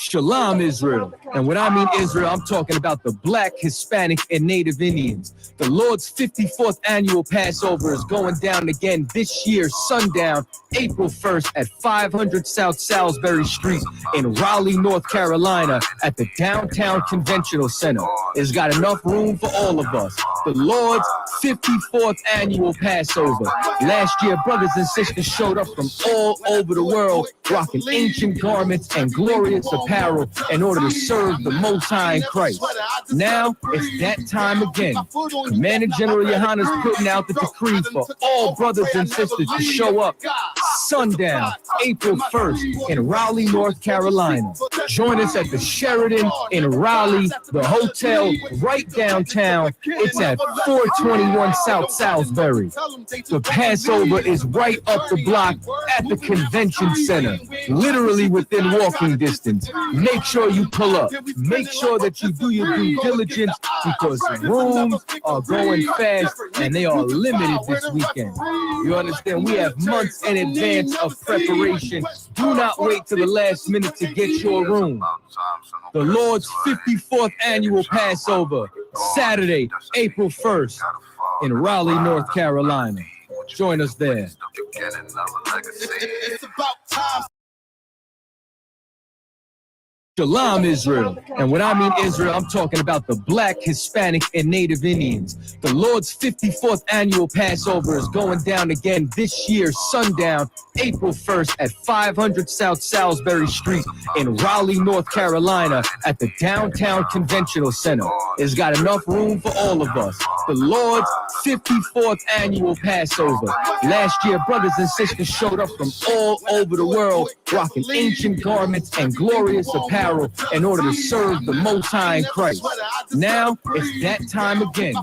Shalom, Israel. And when I mean Israel, I'm talking about the Black, Hispanic, and Native Indians. The Lord's 54th annual Passover is going down again this year, sundown, April 1st at 500 South Salisbury Street in Raleigh, North Carolina at the Downtown Conventional Center. It's got enough room for all of us. The Lord's 54th annual Passover. Last year, brothers and sisters showed up from all over the world, rocking ancient garments and glorious apparel in order to serve the Most High in Christ. Now, it's that time again. Commander General YAHANNA is putting out the decree for all brothers and sisters to show up sundown, April 1st in Raleigh, North Carolina. Join us at the Sheraton in Raleigh, the hotel right downtown. It's at 421 South Salisbury. The Passover is right up the block at the convention center, literally within walking distance. Make sure you pull up. Make sure that you do your due diligence because rooms are going fast and they are limited this weekend. You understand? We have months in advance of preparation. Do not wait till the last minute to get your room. The Lord's 54th annual Passover, Saturday, April 1st in Raleigh, North Carolina. Join us there. It's about time. Shalom, Israel. And when I mean Israel, I'm talking about the Black, Hispanic, and Native Indians. The Lord's 54th annual Passover is going down again this year, sundown, April 1st at 500 South Salisbury Street in Raleigh, North Carolina at the Downtown Conventional Center. It's got enough room for all of us. The Lord's 54th annual Passover. Last year, brothers and sisters showed up from all over the world, rocking ancient garments and glorious apparel in order to serve the Most High in Christ. Now, it's that time again.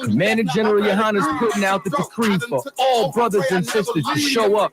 Commander General YAHANNA is putting out the decree for all brothers and sisters to show up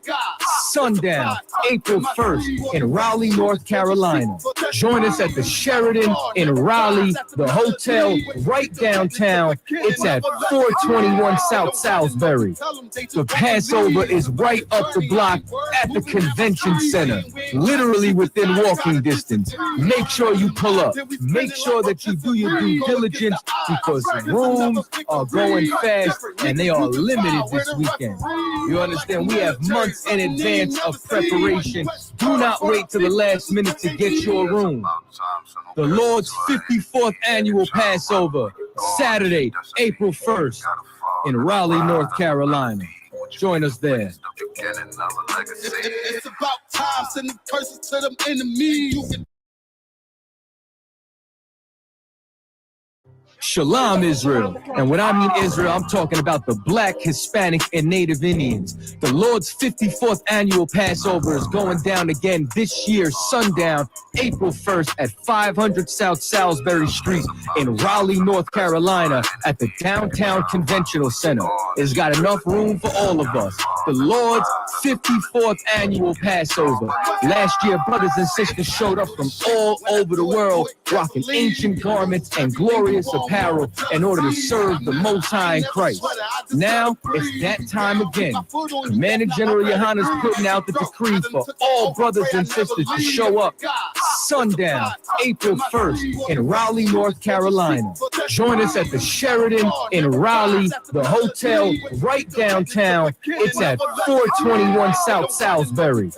sundown, April 1st in Raleigh, North Carolina. Join us at the Sheraton in Raleigh, the hotel right downtown. It's at 421 South Salisbury. The Passover is right up the block at the convention center, literally within walking distance. Make sure you pull up. Make sure that you do your due diligence because rooms are going fast and they are limited this weekend. You understand? We have months in advance of preparation. Do not wait till the last minute to get your room. The Lord's 54th annual Passover, Saturday, April 1st in Raleigh, North Carolina. Join us there. It's about time. Send the curses to them enemies. Shalom, Israel. And when I mean Israel, I'm talking about the Black, Hispanic, and Native Indians. The Lord's 54th annual Passover is going down again this year, sundown, April 1st at 500 South Salisbury Street in Raleigh, North Carolina at the Downtown Conventional Center. It's got enough room for all of us. The Lord's 54th annual Passover. Last year, brothers and sisters showed up from all over the world, rocking ancient garments and glorious apparel in order to serve the Most High in Christ. Now, it's that time again. Commander General YAHANNA is putting out the decree for all brothers and sisters to show up sundown, April 1st in Raleigh, North Carolina. Join us at the Sheraton in Raleigh, the hotel right downtown. It's at 421 South Salisbury.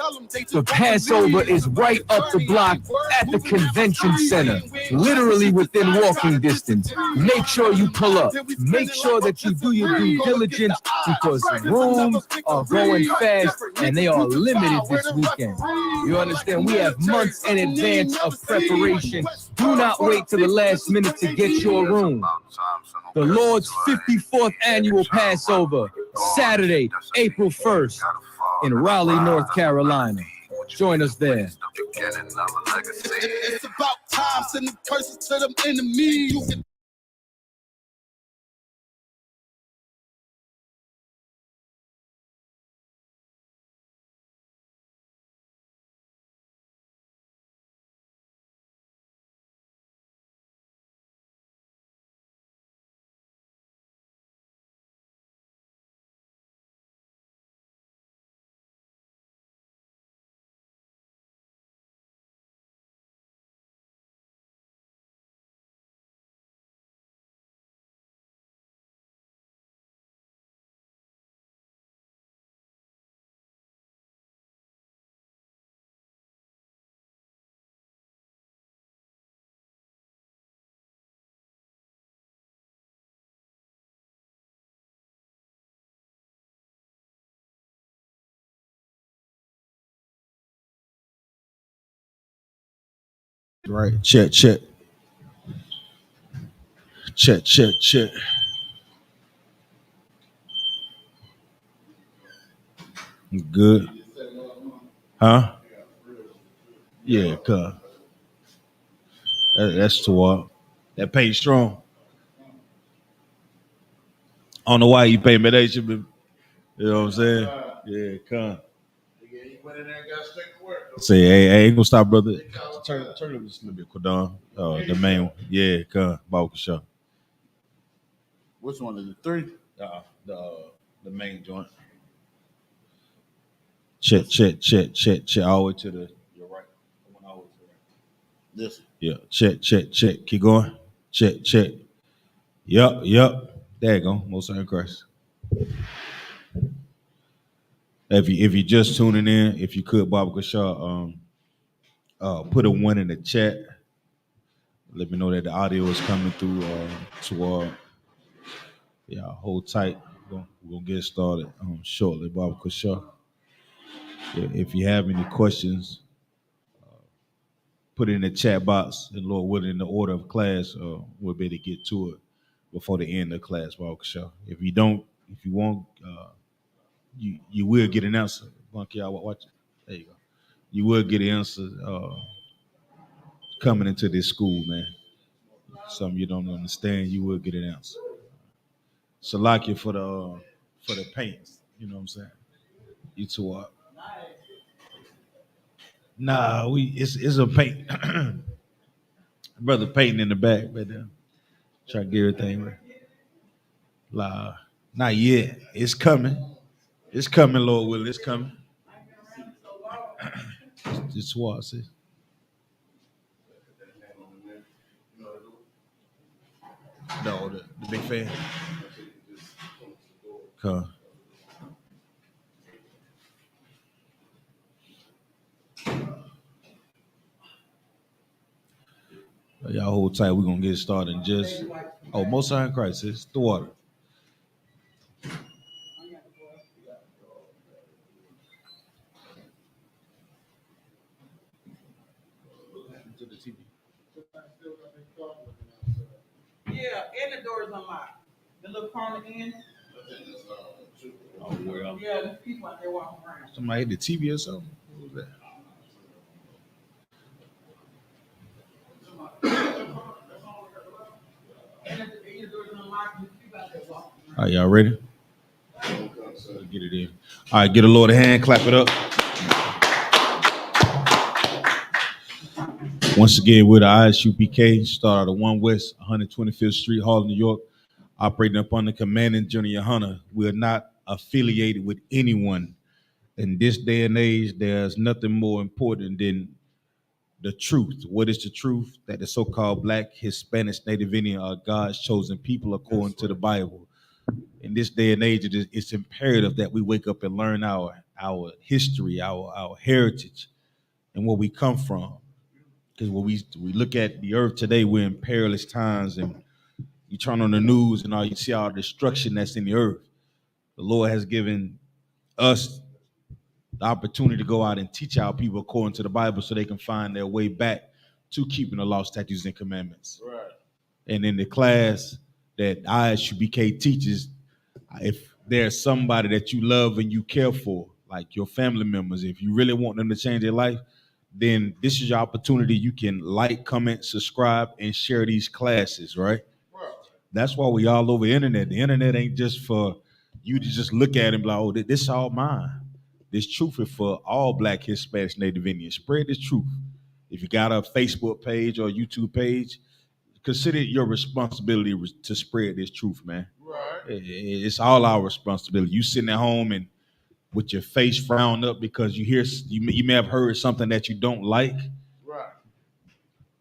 The Passover is right up the block at the convention center, literally within walking distance. Make sure you pull up. Make sure that you do your due diligence because rooms are going fast and they are limited this weekend. You understand? We have months in advance of preparation. Do not wait till the last minute to get your room. The Lord's 54th annual Passover, Saturday, April 1st in Raleigh, North Carolina. Join us there. It's about time. Send the curses to them enemies. Right. Check. Good. Huh? Yeah, cuz. That's too hard. That pay strong. I don't know why you pay me. They should be, you know what I'm saying? Yeah, cuz. Say, hey, I ain't gonna stop, brother. Turn it just a little bit, Quadon. The main one. Yeah, cuz. Baba Kasha. Which one is it? 3? The main joint. Check. All the way to your right. All the way to the right. This. Yeah. Check. Keep going. Check. Yup. There you go. Most High in Christ. If you just tuning in, if you could, Baba Kasha, put a 1 in the chat. Let me know that the audio is coming through. Hold tight. We're gonna get started shortly, Baba Kasha. If you have any questions, put it in the chat box, and Lord willing, in the order of class, we'll be able to get to it before the end of class, Baba Kasha. If you won't, you will get an answer. Bunky, watch it. There you go. You will get an answer coming into this school, man. Something you don't understand, you will get an answer. Salakia for the paints, you know what I'm saying? You two are. Nah, it's a paint. Brother painting in the back, but try to get everything right. Not yet. It's coming. It's coming, Lord willing. It's coming. It's what, see? No, the big fan. Come. Y'all hold tight. We're gonna get started in just Most High in Christ. It's THAWADAH. Yeah, and the door is unlocked. The little corner in. Oh, well. Yeah, there's people out there walking around. Somebody hit the TV or something? What was that? And the door is unlocked. There's people out there walking around. All right, y'all ready? Get it in. All right, get a Lord a hand, clap it up. Once again, we're the Isupk, start out of 1 West 125th Street, Harlem, New York, operating upon the command and journey YAHANNA. We are not affiliated with anyone. In this day and age, there's nothing more important than the truth. What is the truth? That the so-called Black, Hispanic, Native Indian are God's chosen people according to the Bible. In this day and age, it's imperative that we wake up and learn our history, our heritage, and where we come from. Because when we look at the earth today, we're in perilous times, and you turn on the news and all you see all the destruction that's in the earth. The Lord has given us the opportunity to go out and teach our people according to the Bible so they can find their way back to keeping the law, statutes, and commandments. Right. And in the class that Isupk teaches, if there's somebody that you love and you care for, like your family members, if you really want them to change their life, then this is your opportunity. You can like, comment, subscribe, and share these classes, right? Right. That's why we all over the internet. The internet ain't just for you to just look at it and be like, oh, this is all mine. This truth is for all Black, Hispanic, Native Indians. Spread this truth. If you got a Facebook page or YouTube page, consider it your responsibility to spread this truth, man. Right. It's all our responsibility. You sitting at home and with your face frowned up because you may have heard something that you don't like. Right.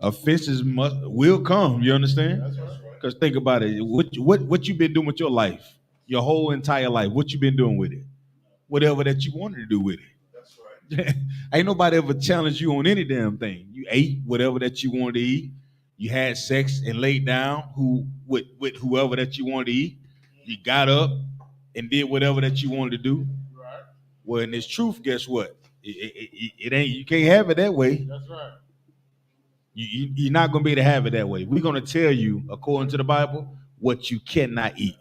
Offenses will come. You understand? That's right. Because think about it. What you been doing with your life, your whole entire life? What you been doing with it? Whatever that you wanted to do with it. That's right. Ain't nobody ever challenged you on any damn thing. You ate whatever that you wanted to eat. You had sex and laid down with whoever that you wanted to eat. You got up and did whatever that you wanted to do. Right. Well, in this truth, guess what? It ain't. You can't have it that way. That's right. You're not going to be able to have it that way. We're going to tell you, according to the Bible, what you cannot eat.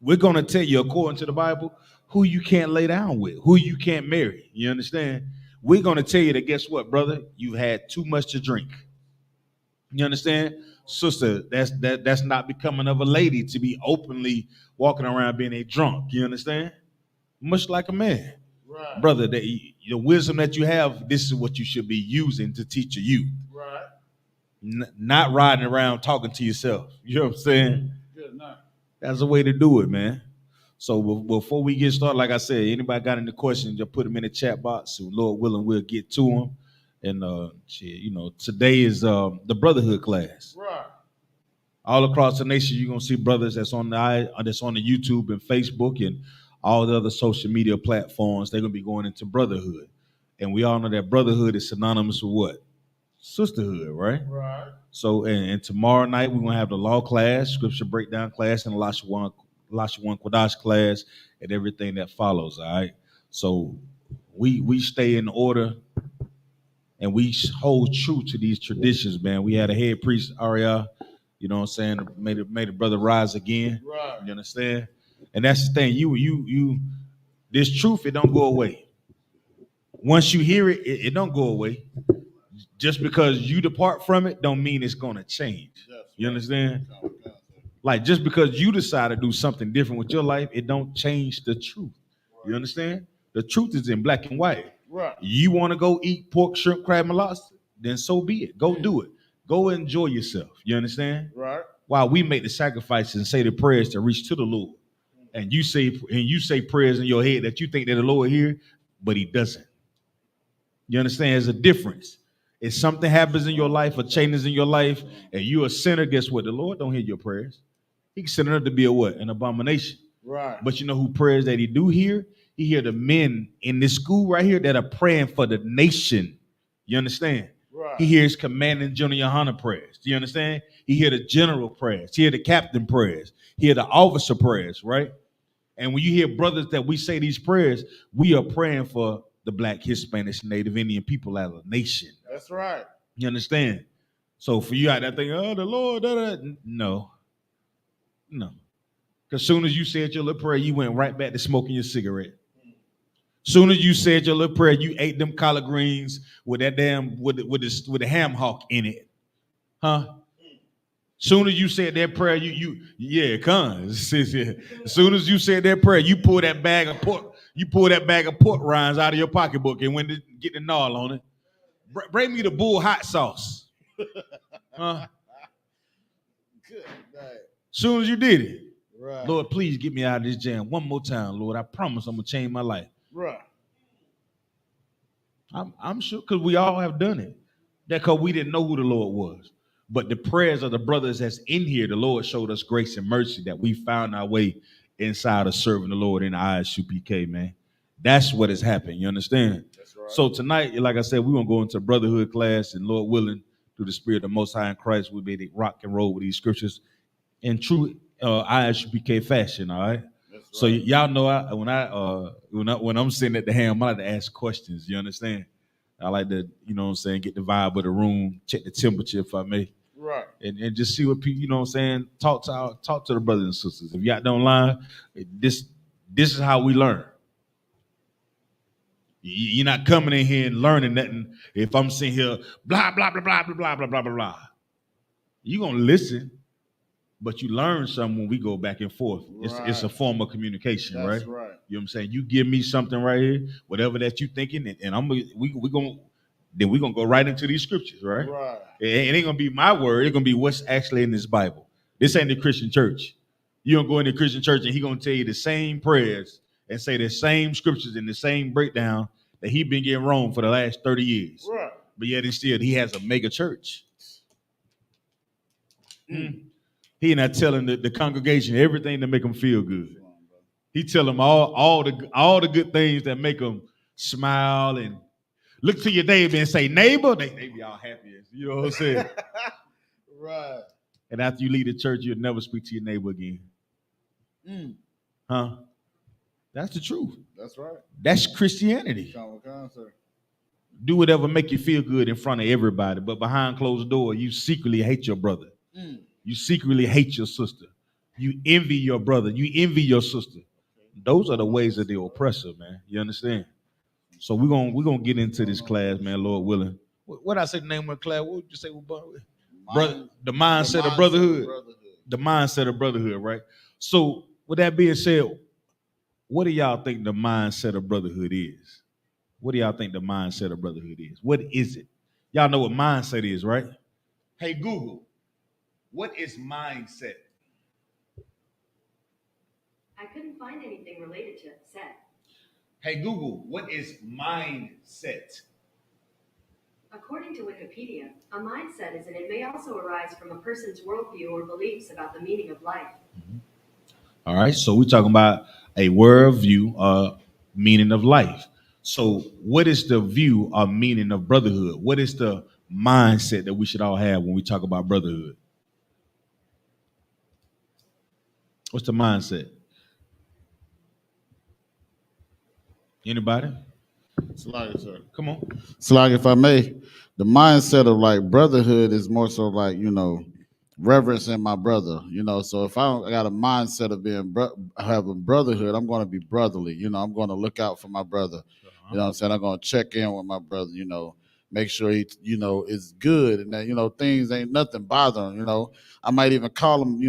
We're going to tell you, according to the Bible, who you can't lay down with, who you can't marry. You understand? We're going to tell you that, guess what, brother? You've had too much to drink. You understand? Sister, that's not becoming of a lady to be openly walking around being a drunk. You understand? Much like a man. Right. Brother, the wisdom that you have, this is what you should be using to teach your youth. Right. Not riding around talking to yourself. You know what I'm saying? Good enough. That's a way to do it, man. So before we get started, like I said, anybody got any questions, just put them in the chat box. So Lord willing, we'll get to them. And today is the Brotherhood class. Right. All across the nation, you're gonna see brothers that's on the YouTube and Facebook and all the other social media platforms. They're gonna be going into Brotherhood, and we all know that Brotherhood is synonymous with what? Sisterhood, right? Right. So, and tomorrow night we're gonna have the law class, scripture breakdown class, and Lashawan Kodash class, and everything that follows. All right. So we stay in order, and we hold true to these traditions, man. We had a head priest, Aria, you know what I'm saying, made a brother rise again. Right. You understand? And that's the thing. You this truth, it don't go away. Once you hear it, it don't go away. Just because you depart from it don't mean it's gonna change. You understand? Like, just because you decide to do something different with your life, it don't change the truth. You understand? The truth is in black and white. Right. You want to go eat pork, shrimp, crab, and lobster? Then so be it. Go do it. Go enjoy yourself. You understand? Right. While we make the sacrifices and say the prayers to reach to the Lord, and you say prayers in your head that you think that the Lord hear, but He doesn't. You understand? There's a difference. If something happens in your life or changes in your life, and you're a sinner, guess what? The Lord don't hear your prayers. He consider it to be a what? An abomination. Right. But you know who prayers that He do hear? He hear the men in this school right here that are praying for the nation. You understand? Right. He hears commanding General YAHANNA prayers. Do you understand? He hear the general prayers. He hear the captain prayers. He hear the officer prayers, right? And when you hear brothers that we say these prayers, we are praying for the Black, Hispanic, Native Indian people as a nation. That's right. You understand? So for you out there thinking, oh, the Lord, no. Because soon as you said your little prayer, you went right back to smoking your cigarette. Soon as you said your little prayer, you ate them collard greens with that damn with the ham hock in it, huh? Soon as you said that prayer, as soon as you said that prayer, you pull that bag of pork rinds out of your pocketbook and went to get the gnaw on it. Bring me the bull hot sauce, huh? Good night. Soon as you did it, Right. Lord, please get me out of this jam one more time, Lord. I promise I'm gonna change my life. Right. I'm sure, because we all have done it. That because we didn't know who the Lord was. But the prayers of the brothers that's in here, the Lord showed us grace and mercy that we found our way inside of serving the Lord in the Isupk, man. That's what has happened. You understand? That's right. So tonight, like I said, we're gonna go into Brotherhood class, and Lord willing, through the Spirit of the Most High in Christ, we'll be able to rock and roll with these scriptures in true Isupk fashion. All right. Right. So y'all know when I'm sitting at the ham, I like to ask questions. You understand? I like to, you know what I'm saying, get the vibe of the room, check the temperature if I may. Right. And just see what people, you know what I'm saying, talk to the brothers and sisters. If y'all don't lie, this is how we learn. You're not coming in here and learning nothing if I'm sitting here, blah, blah, blah, blah, blah, blah, blah, blah, blah, blah. You're going to listen. But you learn something when we go back and forth. Right. It's a form of communication, right? That's right. You know what I'm saying? You give me something right here, whatever that you thinking, and we're gonna go right into these scriptures, right? Right. It ain't gonna be my word. It's gonna be what's actually in this Bible. This ain't the Christian church. You don't go in the Christian church and he gonna tell you the same prayers and say the same scriptures and the same breakdown that he been getting wrong for the last 30 years. Right. But yet and still he has a mega church. He not telling the congregation everything to make them feel good. He tell them all the good things that make them smile and look to your neighbor and say, neighbor, they be all happy. You know what I'm saying? Right. And after you leave the church, you'll never speak to your neighbor again. Huh? That's the truth. That's right. That's Christianity. Do whatever make you feel good in front of everybody, but behind closed door, you secretly hate your brother. You secretly hate your sister. You envy your brother. You envy your sister. Those are the ways of the oppressor, man. You understand? So we're gonna get into this class, man, Lord willing. What I say the name of the class? What would you say? Brother, the mindset of brotherhood. The mindset of brotherhood, right? So with that being said, what do y'all think the mindset of brotherhood is? What do y'all think the mindset of brotherhood is? What is it? Y'all know what mindset is, right? Hey, Google, what is mindset? I couldn't find anything related to set. Hey, Google, what is mindset? According to Wikipedia, a mindset is, and it may also arise from a person's worldview or beliefs about the meaning of life. All right, so we're talking about a worldview, meaning of life. So what is the view or meaning of brotherhood? What is the mindset that we should all have when we talk about brotherhood? What's the mindset? Anybody? Slack, sir. Come on. Slack, if I may, the mindset of like brotherhood is more so like, reverencing my brother, So if I got a mindset of being having brotherhood, I'm going to be brotherly, I'm going to look out for my brother. You know what I'm saying? I'm going to check in with my brother, make sure he, is good and that, things ain't nothing bothering, I might even call him,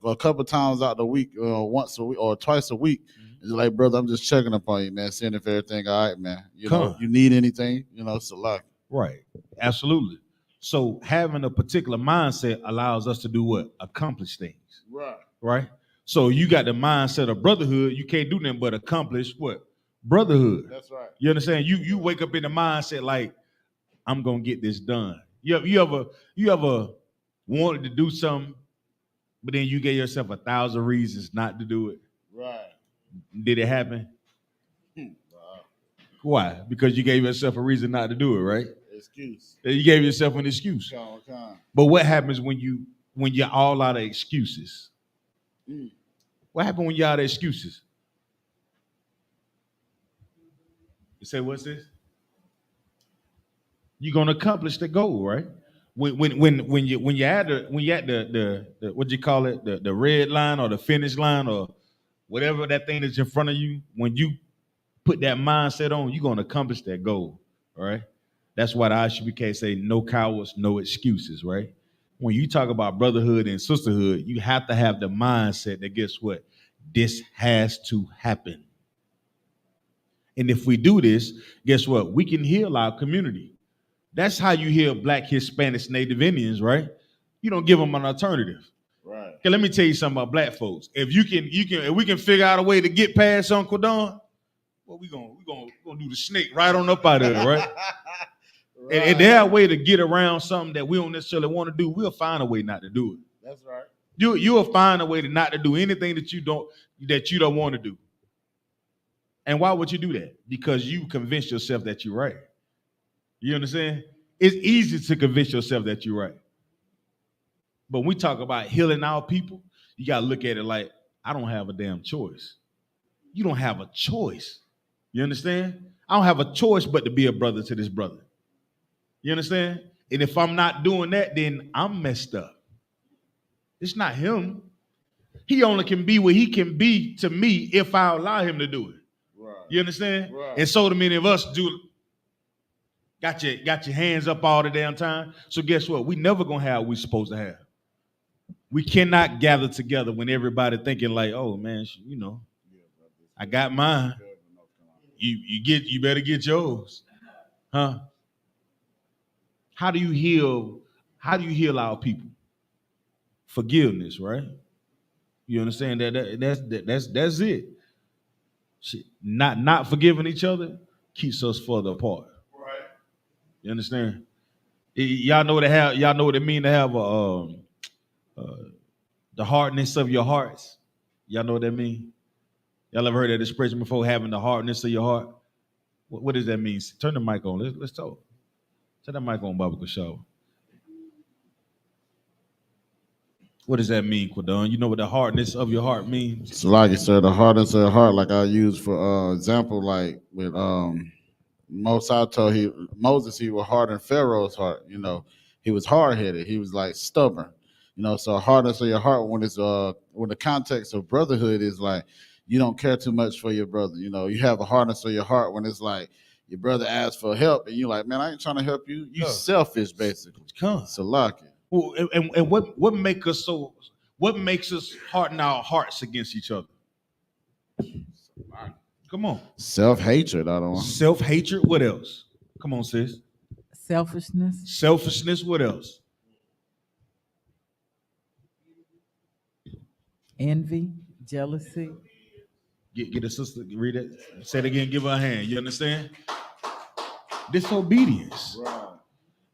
a couple times out the week, once a week or twice a week. It's like, brother, I'm just checking up on you, man, seeing if everything all right, man. You need anything, so like. Right. Absolutely. So having a particular mindset allows us to do what? Accomplish things. Right. Right? So you got the mindset of brotherhood, you can't do nothing but accomplish what? Brotherhood. That's right. You understand? You wake up in the mindset like, I'm gonna get this done. You ever wanted to do something, but then you gave yourself 1,000 reasons not to do it? Right. Did it happen? Why? Because you gave yourself a reason not to do it, right? Excuse. You gave yourself an excuse. But what happens when you're all out of excuses? What happens when you're out of excuses? You say, what's this? You're gonna accomplish the goal, right? When you're at the what you call it, the red line or the finish line or whatever that thing that's in front of you, when you put that mindset on, you're gonna accomplish that goal, right? That's why the Isupk say no cowards, no excuses, right? When you talk about brotherhood and sisterhood, you have to have the mindset that guess what? This has to happen. And if we do this, guess what? We can heal our community. That's how you heal Black, Hispanics, Native Indians, right? You don't give them an alternative. Right. Okay, let me tell you something about Black folks. If we can figure out a way to get past Uncle Don, well, we gonna do the snake right on up out of there, right? Right. And there's a way to get around something that we don't necessarily want to do. We'll find a way not to do it. That's right. You'll find a way to not to do anything that you don't want to do. And why would you do that? Because you convince yourself that you're right. You understand? It's easy to convince yourself that you're right. But when we talk about healing our people, you got to look at it like, I don't have a damn choice. You don't have a choice. You understand? I don't have a choice but to be a brother to this brother. You understand? And if I'm not doing that, then I'm messed up. It's not him. He only can be what he can be to me if I allow him to do it. Right. You understand? Right. And so many of us do. Got your hands up all the damn time. So guess what? We never gonna have what we supposed to have. We cannot gather together when everybody thinking like, oh man, I got mine. You better get yours. Huh? How do you heal our people? Forgiveness, right? You understand that's it. Shit. Not forgiving each other keeps us further apart. Right. You understand? Y'all know what it mean to have the hardness of your hearts. Y'all know what that mean? Y'all ever heard that expression before? Having the hardness of your heart. What does that mean? Turn the mic on. Let's talk. Turn the mic on, Baba Show. What does that mean, Quadon? You know what the hardness of your heart means? So like you said, the hardness of your heart, like I use for example, like with Most I told Moses he was hard in Pharaoh's heart. You know, he was hard headed. He was like stubborn. You know, so hardness of your heart when it's when the context of brotherhood is like you don't care too much for your brother. You know, you have a hardness of your heart when it's like your brother asks for help and you're like, man, I ain't trying to help you. You selfish basically. Salaki. Well, and what makes us so? What makes us harden our hearts against each other? Come on. Self-hatred. I don't want. Self-hatred. What else? Come on, sis. Selfishness. Selfishness. What else? Envy. Jealousy. Get a sister. Read it. Say it again. Give her a hand. You understand? Disobedience. Right.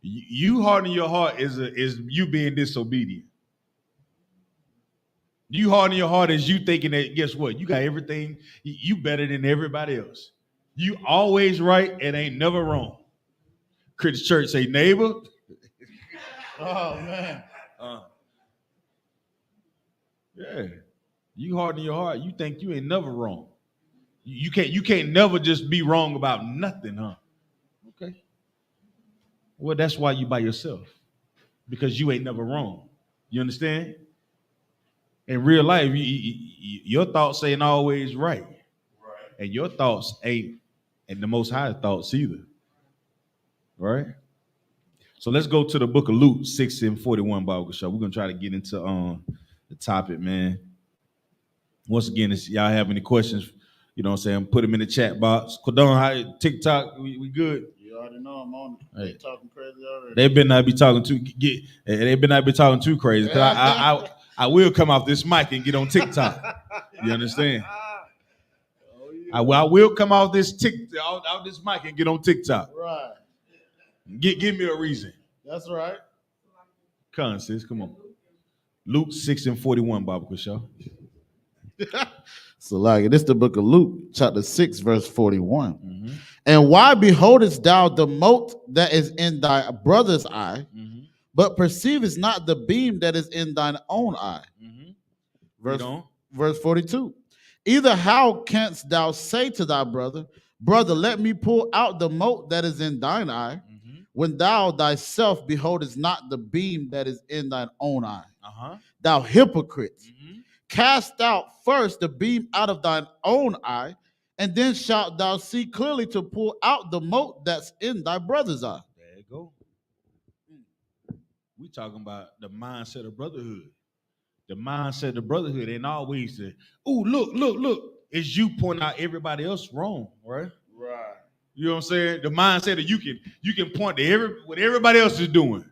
You hardening your heart is you being disobedient. You hardening your heart is you thinking that, guess what? You got everything. You better than everybody else. You always right and ain't never wrong. Christian church say, neighbor. Oh man. Yeah. You harden your heart. You think you ain't never wrong. You can't never just be wrong about nothing, huh? Okay. Well, that's why you by yourself. Because you ain't never wrong. You understand? In real life, your thoughts ain't always right. And your thoughts ain't the most high thoughts either. Right? So let's go to the book of Luke 6:41, Bible Show. We're gonna try to get into the topic, man. Once again, if y'all have any questions, you know what I'm saying, put them in the chat box. Kodon, how TikTok, we good? You already know I'm on it. They talking crazy already. They better not be talking too crazy. Cause I will come off this mic and get on TikTok. You understand? I will come off this mic and get on TikTok. Right. Give me a reason. That's right. Come on, sis. Come on. Luke 6:41, Bible Show. So like this is the book of Luke, chapter 6, verse 41. Mm-hmm. And why beholdest thou the mote that is in thy brother's eye, mm-hmm. but perceivest not the beam that is in thine own eye? Mm-hmm. Verse 42. Either how canst thou say to thy brother, brother, let me pull out the mote that is in thine eye, mm-hmm. when thou thyself beholdest not the beam that is in thine own eye? Uh-huh. Thou hypocrite. Mm-hmm. Cast out first the beam out of thine own eye, and then shalt thou see clearly to pull out the mote that's in thy brother's eye. There you go. We talking about the mindset of brotherhood. The mindset of brotherhood ain't always the, oh, look. It's you pointing out everybody else wrong, right? Right. You know what I'm saying? The mindset of you can point to what everybody else is doing.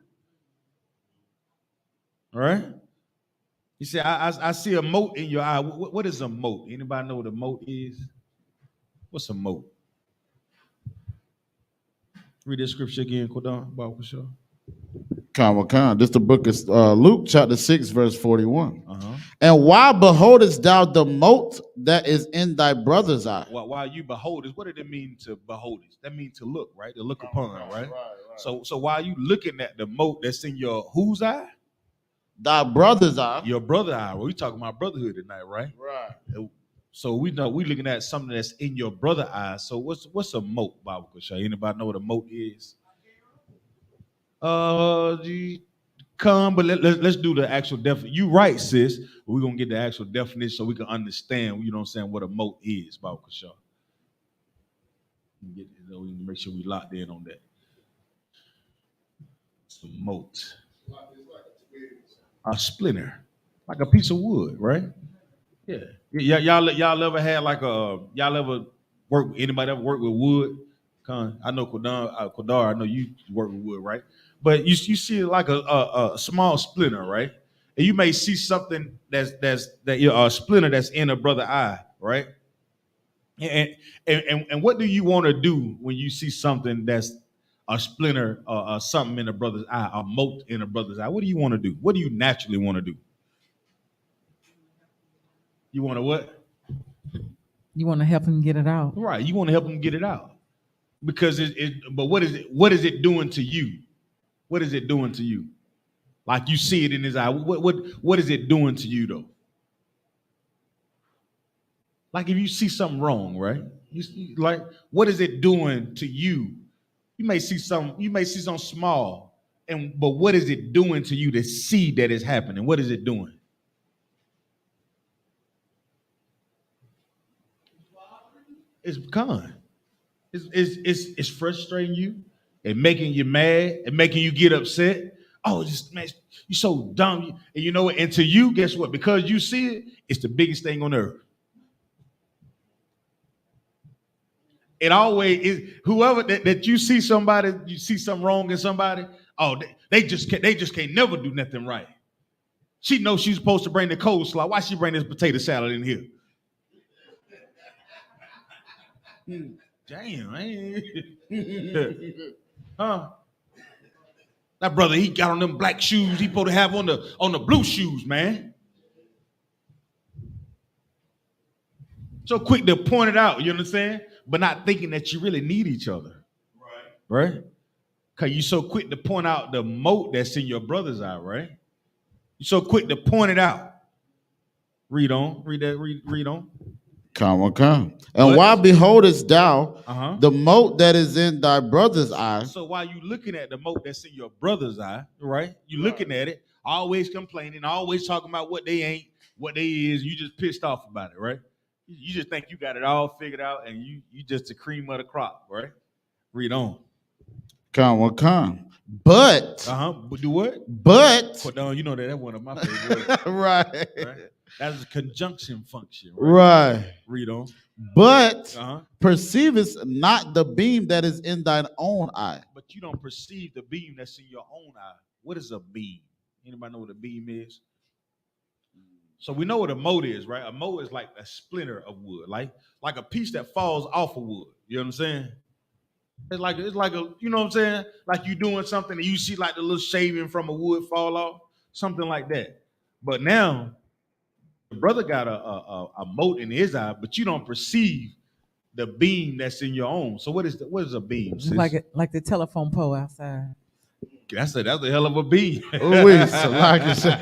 All right? You say, I see a mote in your eye. What is a mote? Anybody know what a mote is? What's a mote? Read that scripture again, Kodon, Bible Show. Come. This the book of Luke, chapter 6, verse 41. Uh-huh. And why beholdest thou the mote that is in thy brother's eye? While you behold it, what did it mean to behold it? That means to look, right? To look upon, right? So while you looking at the mote that's in your whose eye? Thy brother's eye. Your brother's eye. Well, we talking about brotherhood tonight, right? Right. So we know we looking at something that's in your brother's eye. So what's a mote, Bible Show? Anybody know what a mote is? But let's do the actual definition. You right, sis. We're gonna get the actual definition so we can understand, you know what I'm saying, what a mote is, Bible Show. We can make sure we locked in on that. It's a mote. A splinter, like a piece of wood, right? Yeah. Y'all ever had like y'all ever anybody ever work with wood? I know Kodar, I know you work with wood, right? But you see like a small splinter, right? And you may see something that's a splinter that's in a brother's eye, right? And what do you want to do when you see something that's a splinter or something in a brother's eye, a mote in a brother's eye? What do you want to do? What do you naturally want to do? You want to what? You want to help him get it out. Right. You want to help him get it out. Because but what is it doing to you? What is it doing to you? Like you see it in his eye. What is it doing to you though? Like if you see something wrong, right? Like, what is it doing to you? You may see something small, but what is it doing to you to see that it's happening? What is it doing? It's gone. It's frustrating you and making you mad and making you get upset. Oh, just man, you're so dumb. And you know what? And to you, guess what? Because you see it, it's the biggest thing on earth. It always is. Whoever that you see somebody, you see something wrong in somebody. Oh, they just can't never do nothing right. She knows she's supposed to bring the coleslaw. Why she bring this potato salad in here? Damn, man. Huh? That brother, he got on them black shoes. He supposed to have on the blue shoes, man. So quick to point it out, you understand? But not thinking that you really need each other. Right? Because you're so quick to point out the mote that's in your brother's eye, right? You're so quick to point it out. Read on. Read on. Come. And What? why beholdest thou Uh-huh. the mote that is in thy brother's eye? So while you looking at the mote that's in your brother's eye, right? You looking at it, always complaining, always talking about what they ain't, what they is. You just pissed off about it, right? You just think you got it all figured out, and you just the cream of the crop, right? Read on. Come. But But do what? but Put down. You know that's one of my favorite words. right. That's a conjunction function, right? Right. Read on. But Uh-huh. perceivest not the beam that is in thine own eye. But you don't perceive the beam that's in your own eye. What is a beam? Anybody know what a beam is? So we know what a mote is, right? A mote is like a splinter of wood, like a piece that falls off of wood. You know what I'm saying? It's like a, you know what I'm saying? Like you doing something and you see like the little shaving from a wood fall off, something like that. But now, the brother got a mote in his eye, but you don't perceive the beam that's in your own. So what is a beam? It's sis? like the telephone pole outside. That's a hell of a beam. Oh, wait, so like I said,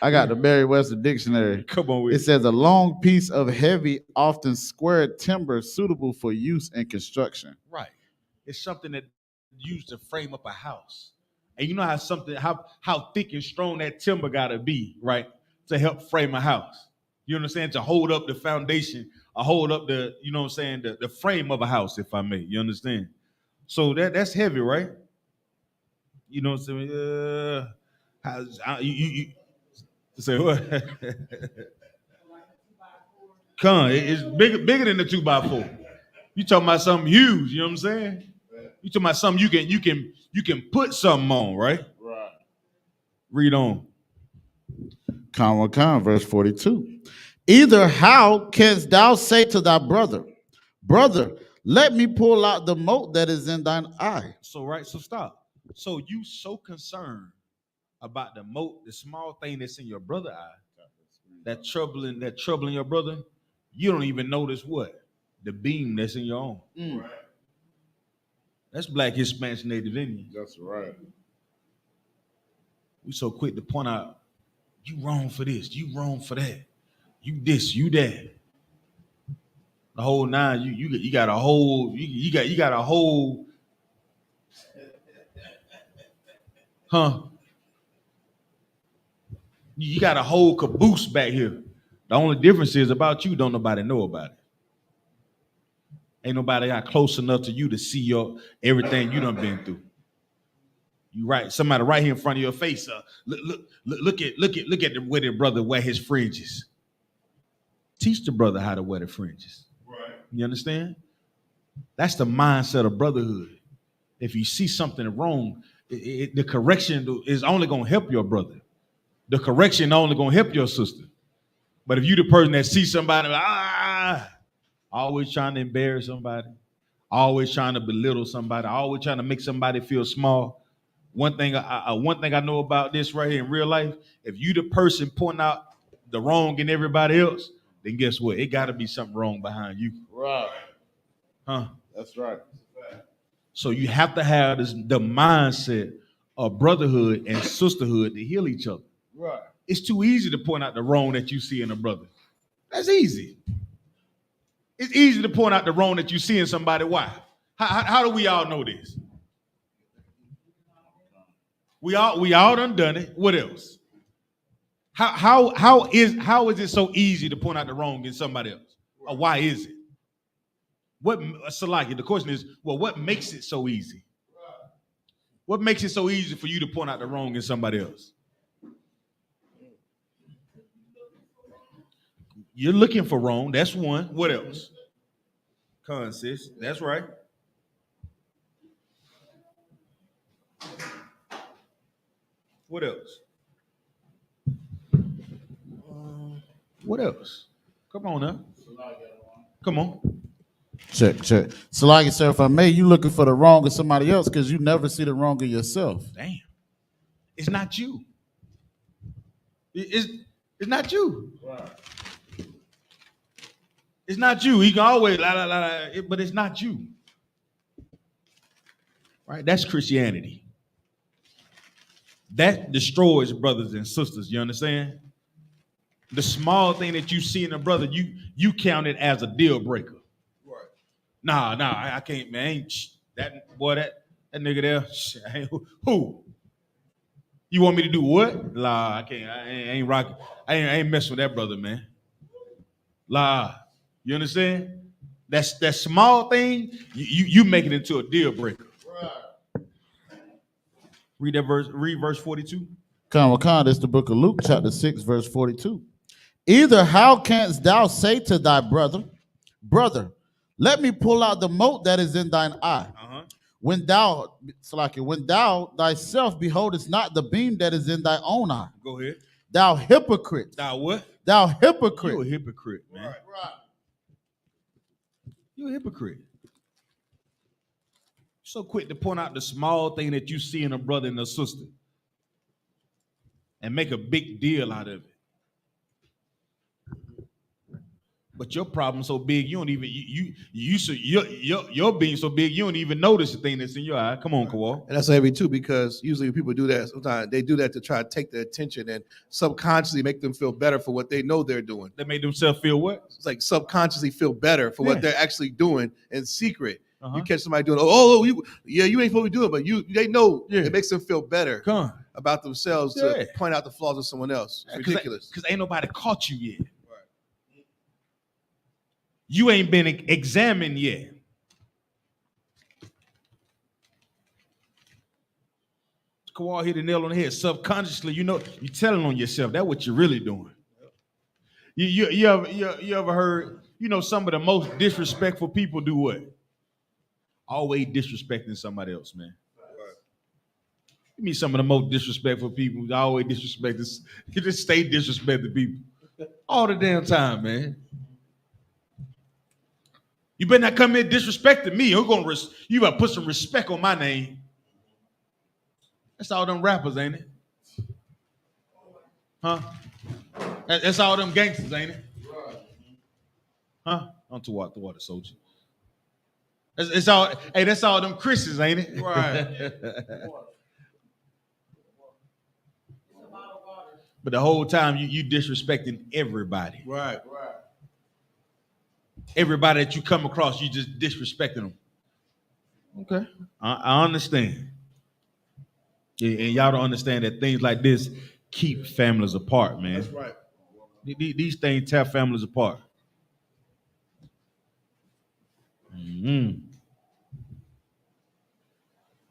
I got the Merriam-Webster dictionary. Come on with It says a long piece of heavy, often squared timber suitable for use in construction. Right. It's something that used to frame up a house. And you know how thick and strong that timber gotta be, right? To help frame a house. You understand? To hold up the foundation, or hold up the, you know what I'm saying, the frame of a house, if I may. You understand? So that's heavy, right? You know what I'm saying? You say what? It's bigger than the 2x4. You talking about something huge, you know what I'm saying? You talking about something you can put something on, right? Right. Read on. Verse 42. Either how canst thou say to thy brother, let me pull out the mote that is in thine eye? So stop. So you so concerned about the mote, the small thing that's in your brother's eye, that troubling your brother, you don't even notice what? The beam that's in your own. Right. That's Black, Hispanic, Native Indian. That's right. We so quick to point out, you wrong for this, you wrong for that, you this, you that. The whole nine, you got a whole, you got a whole, you got a whole caboose back here. The only difference is about you, don't nobody know about it. Ain't nobody got close enough to you to see your everything you done been through. You right, somebody right here in front of your face. Look at the way the brother wear his fringes. Teach the brother how to wear the fringes. Right. You understand? That's the mindset of brotherhood. If you see something wrong, the correction is only gonna help your brother. The correction only gonna help your sister. But if you the person that sees somebody, always trying to embarrass somebody, always trying to belittle somebody, always trying to make somebody feel small. One thing I know about this right here in real life, if you the person pointing out the wrong in everybody else, then guess what? It got to be something wrong behind you. Right. That's right. So you have to have the mindset of brotherhood and sisterhood to heal each other. Right. It's too easy to point out the wrong that you see in a brother. That's easy. It's easy to point out the wrong that you see in somebody. Why? How do we all know this? We all done it. What else? How is it so easy to point out the wrong in somebody else? Or why is it? The question is, well, what makes it so easy? What makes it so easy for you to point out the wrong in somebody else? You're looking for wrong. That's one. What else? Sis. That's right. What else? What else? Come on now. Come on. Check. So like I said, if I may, you looking for the wrong of somebody else because you never see the wrong of yourself. Damn. It's not you. It's not you. Right. It's not you. He can always but it's not you. Right? That's Christianity. That destroys brothers and sisters. You understand? The small thing that you see in a brother, you count it as a deal breaker. Right. Nah, I can't, man. That nigga there. Who? You want me to do what? Nah, I can't. I ain't rocking. I ain't messing with that brother, man. Nah. You understand? That small thing, you make it into a deal breaker. Right. Read that verse. Read verse 42. Come, it's the book of Luke, chapter 6, verse 42. Either how canst thou say to thy brother, let me pull out the mote that is in thine eye, when thou thyself beholdest not the beam that is in thy own eye. Go ahead. Thou hypocrite. Thou what? Thou hypocrite. You're a hypocrite, man. Right. You're a hypocrite. So quick to point out the small thing that you see in a brother and a sister and make a big deal out of it. But your problem so big you don't even your being so big you don't even notice the thing that's in your eye. Come on, Kawal. And that's heavy too, because usually when people do that, sometimes they do that to try to take their attention and subconsciously make them feel better for what they know they're doing. They make themselves feel what? It's like subconsciously feel better for what they're actually doing in secret. You catch somebody doing, you ain't supposed to do it, but they know it makes them feel better about themselves to point out the flaws of someone else. It's ridiculous. Because ain't nobody caught you yet. You ain't been examined yet. Kawal hit the nail on the head. Subconsciously, you're telling on yourself. That's what you're really doing. You ever heard, some of the most disrespectful people do what? Always disrespecting somebody else, man. You mean some of the most disrespectful people always disrespecting. You just stay disrespecting people all the damn time, man. You better not come in disrespecting me. You better put some respect on my name. That's all them rappers, ain't it? Huh? That's all them gangsters, ain't it? Huh? I'm THAWADAH, soldier. That's all them Christians, ain't it? Right. But the whole time you disrespecting everybody. Right. Everybody that you come across, you just disrespecting them. Okay. I understand. And y'all don't understand that things like this keep families apart, man. That's right. These things tear families apart.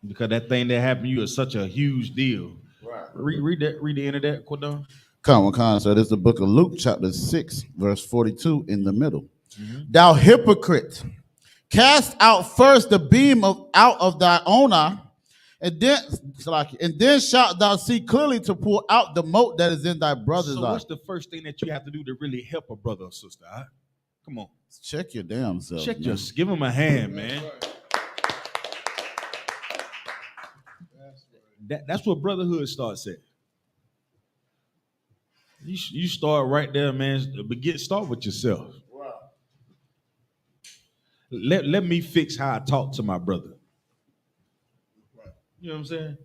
Because that thing that happened to you is such a huge deal. Right. Read the end of that, Quadon. Come. So this is the book of Luke, chapter 6, verse 42 in the middle. Thou hypocrite, cast out first the beam out of thy own eye, and then shalt thou see clearly to pull out the mote that is in thy brother's eye. So what's the first thing that you have to do to really help a brother or sister? Huh? Come on. Check your damn self. Give them a hand, man. That's what brotherhood starts at. You start right there, man. Start with yourself. Let me fix how I talk to my brother. You know what I'm saying?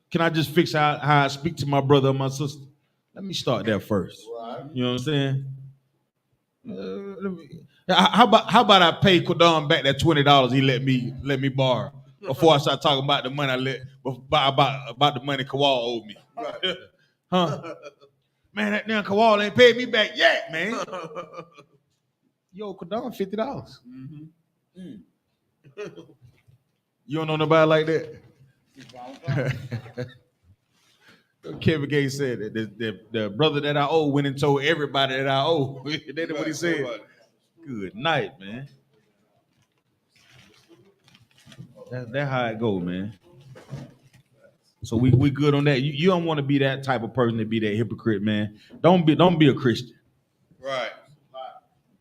Can I just fix how I speak to my brother or my sister? Let me start there first. Right. You know what I'm saying? How about I pay Quadon back that $20 he let me borrow before I start talking about the money I let about the money Kawal owed me. Right. Huh? Man, that damn Kawal ain't paid me back yet, man. Yo, Quadon, $50. Mm-hmm. You don't know nobody like that? Kevin Gates said that the brother that I owe went and told everybody that I owe. That's what he said. Good night, man. That's how it go, man. So we good on that. You don't want to be that type of person to be that hypocrite, man. Don't be a Christian. Right.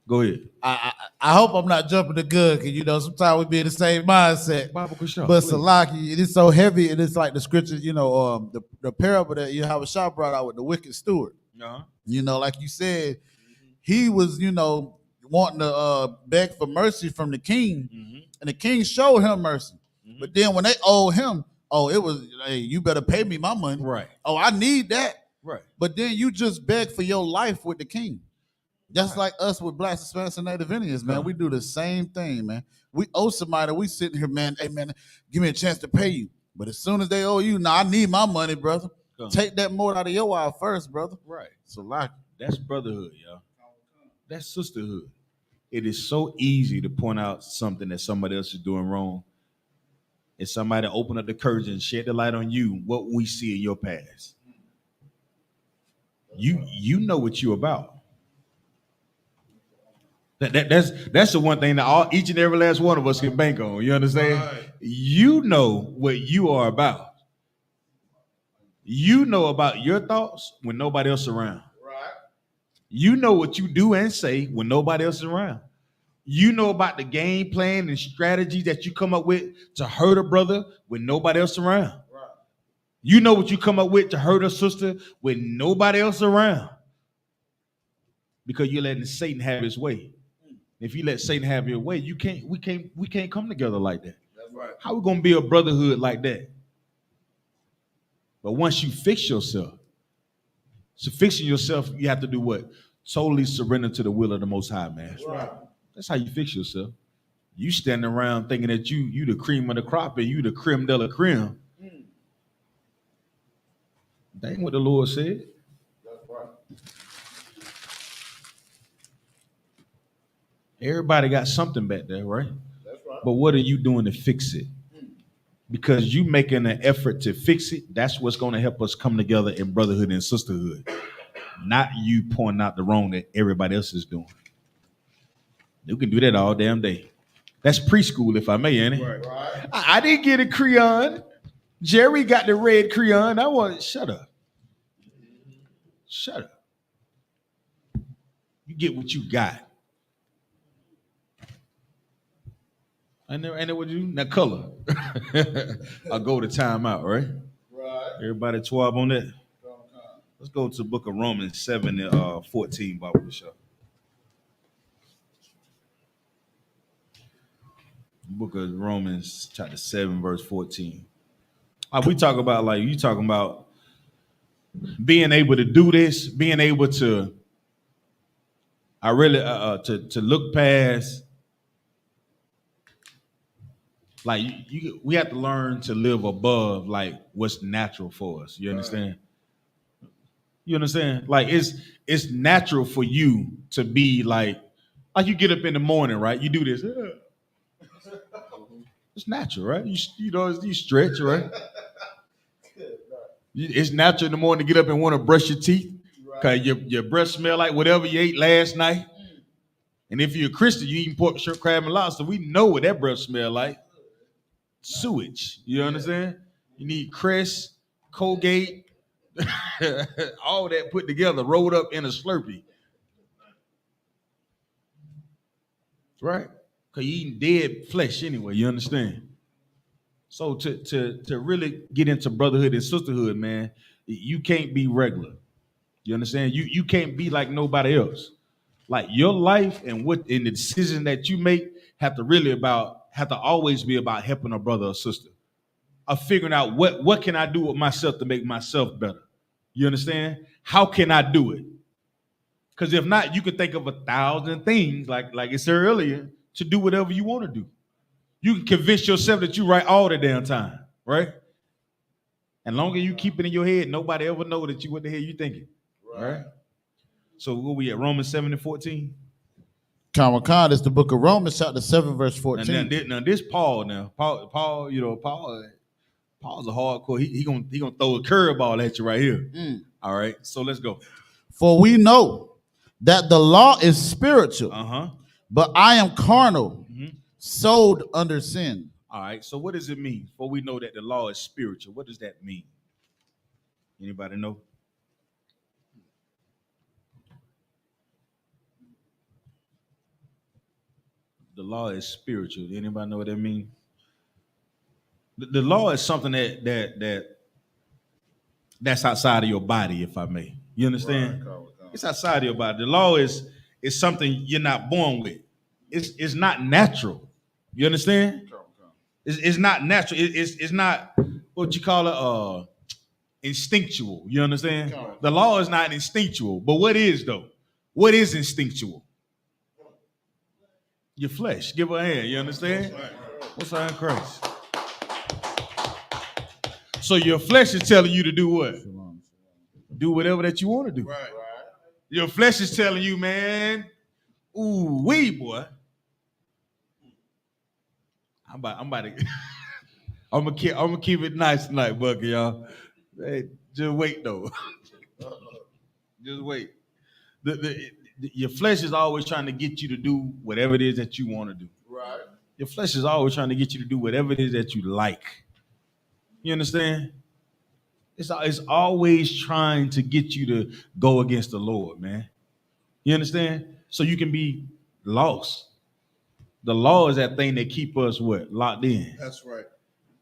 Go ahead. I hope I'm not jumping the gun, because sometimes we be in the same mindset. Bible Kushar, But please. Salaki, it is so heavy, and it's like the scripture, the parable that Yahawashi brought out with the wicked steward. Uh-huh. Like you said, he was, wanting to beg for mercy from the king, and the king showed him mercy. But then when they owed him, it was, hey, you better pay me my money. Right. Oh, I need that. Right. But then you just beg for your life with the king. Just like us with Blacks, Hispanics, and Native Indians, man. We do the same thing, man. We owe somebody, we sitting here, man, hey, man, give me a chance to pay you. But as soon as they owe you, I need my money, brother. Take that more out of your eye first, brother. Right. So like, that's brotherhood, y'all. That's sisterhood. It is so easy to point out something that somebody else is doing wrong. It's somebody open up the curtain and shed the light on you, what we see in your past. You know what you're about. That's the one thing that each and every last one of us can bank on. You understand? Right. You know what you are about. You know about your thoughts when nobody else is around. Right. You know what you do and say when nobody else is around. You know about the game plan and strategy that you come up with to hurt a brother when nobody else is around. Right. You know what you come up with to hurt a sister when nobody else is around. Because you're letting Satan have his way. If you let Satan have your way, we can't come together like that. That's right. How we gonna be a brotherhood like that? But once you fix yourself, so fixing yourself, you have to do what? Totally surrender to the will of the Most High, man. That's right. That's how you fix yourself. You standing around thinking that you the cream of the crop and you the creme de la creme. That ain't what the Lord said. That's right. Everybody got something back there, right? That's right. But what are you doing to fix it? Because you making an effort to fix it, that's what's going to help us come together in brotherhood and sisterhood. Not you pointing out the wrong that everybody else is doing. You can do that all damn day. That's preschool, if I may, ain't it? Right. I didn't get a crayon. Jerry got the red crayon. Shut up. Shut up. You get what you got. I know what you do. Now color. I'll go to timeout, right? Right. Everybody 12 on that. Let's go to the book of Romans 7 and 14, Bible Bishop. Book of Romans, chapter 7, verse 14. We talk about, you talking about being able to do this, being able to, to look past. We have to learn to live above what's natural for us. You understand? Right. You understand? It's natural for you to be like you get up in the morning, right? You do this. It's natural, right? You stretch, right? It's natural in the morning to get up and want to brush your teeth because your breath smell like whatever you ate last night. And if you're a Christian, you eating pork, shrimp, crab, and lobster. We know what that breath smell like. Sewage. You understand? You need Crest, Colgate, all that put together, rolled up in a Slurpee. Right? Because you eating dead flesh anyway, you understand? So to really get into brotherhood and sisterhood, man, you can't be regular. You understand? You can't be like nobody else. Like your life and the decision that you make have to always be about helping a brother or sister. Of figuring out what can I do with myself to make myself better. You understand? How can I do it? Because if not, you could think of 1,000 things, like it said earlier, to do whatever you want to do. You can convince yourself that you right all the damn time, right? And long as you keep it in your head, nobody ever know that you what the hell you thinking, right? So where we at? Romans 7:14. Khan, it's the book of Romans, chapter 7, verse 14. Now this Paul, Paul's a hardcore. He gonna throw a curveball at you right here. All right, so let's go. For we know that the law is spiritual, but I am carnal, sold under sin. All right, so what does it mean? For we know that the law is spiritual. What does that mean? Anybody know? The law is spiritual. Anybody know what that means? The law is something that's outside of your body, if I may. You understand? It's outside of your body. The law is something you're not born with. It's not natural. You understand? It's not natural. It's not what you call it instinctual. You understand? The law is not instinctual. But what is though? What is instinctual? Your flesh. Give her a hand. You understand? What's in Christ? So your flesh is telling you to do what? Do whatever that you want to do. Right. Your flesh is telling you, man, ooh, wee, boy. I'm gonna keep it nice tonight, Bucky, y'all. Hey, just wait though. Just wait. Your flesh is always trying to get you to do whatever it is that you want to do. Right. Your flesh is always trying to get you to do whatever it is that you like. You understand? It's always trying to get you to go against the Lord, man. You understand? So you can be lost. The law is that thing that keep us what? Locked in. That's right.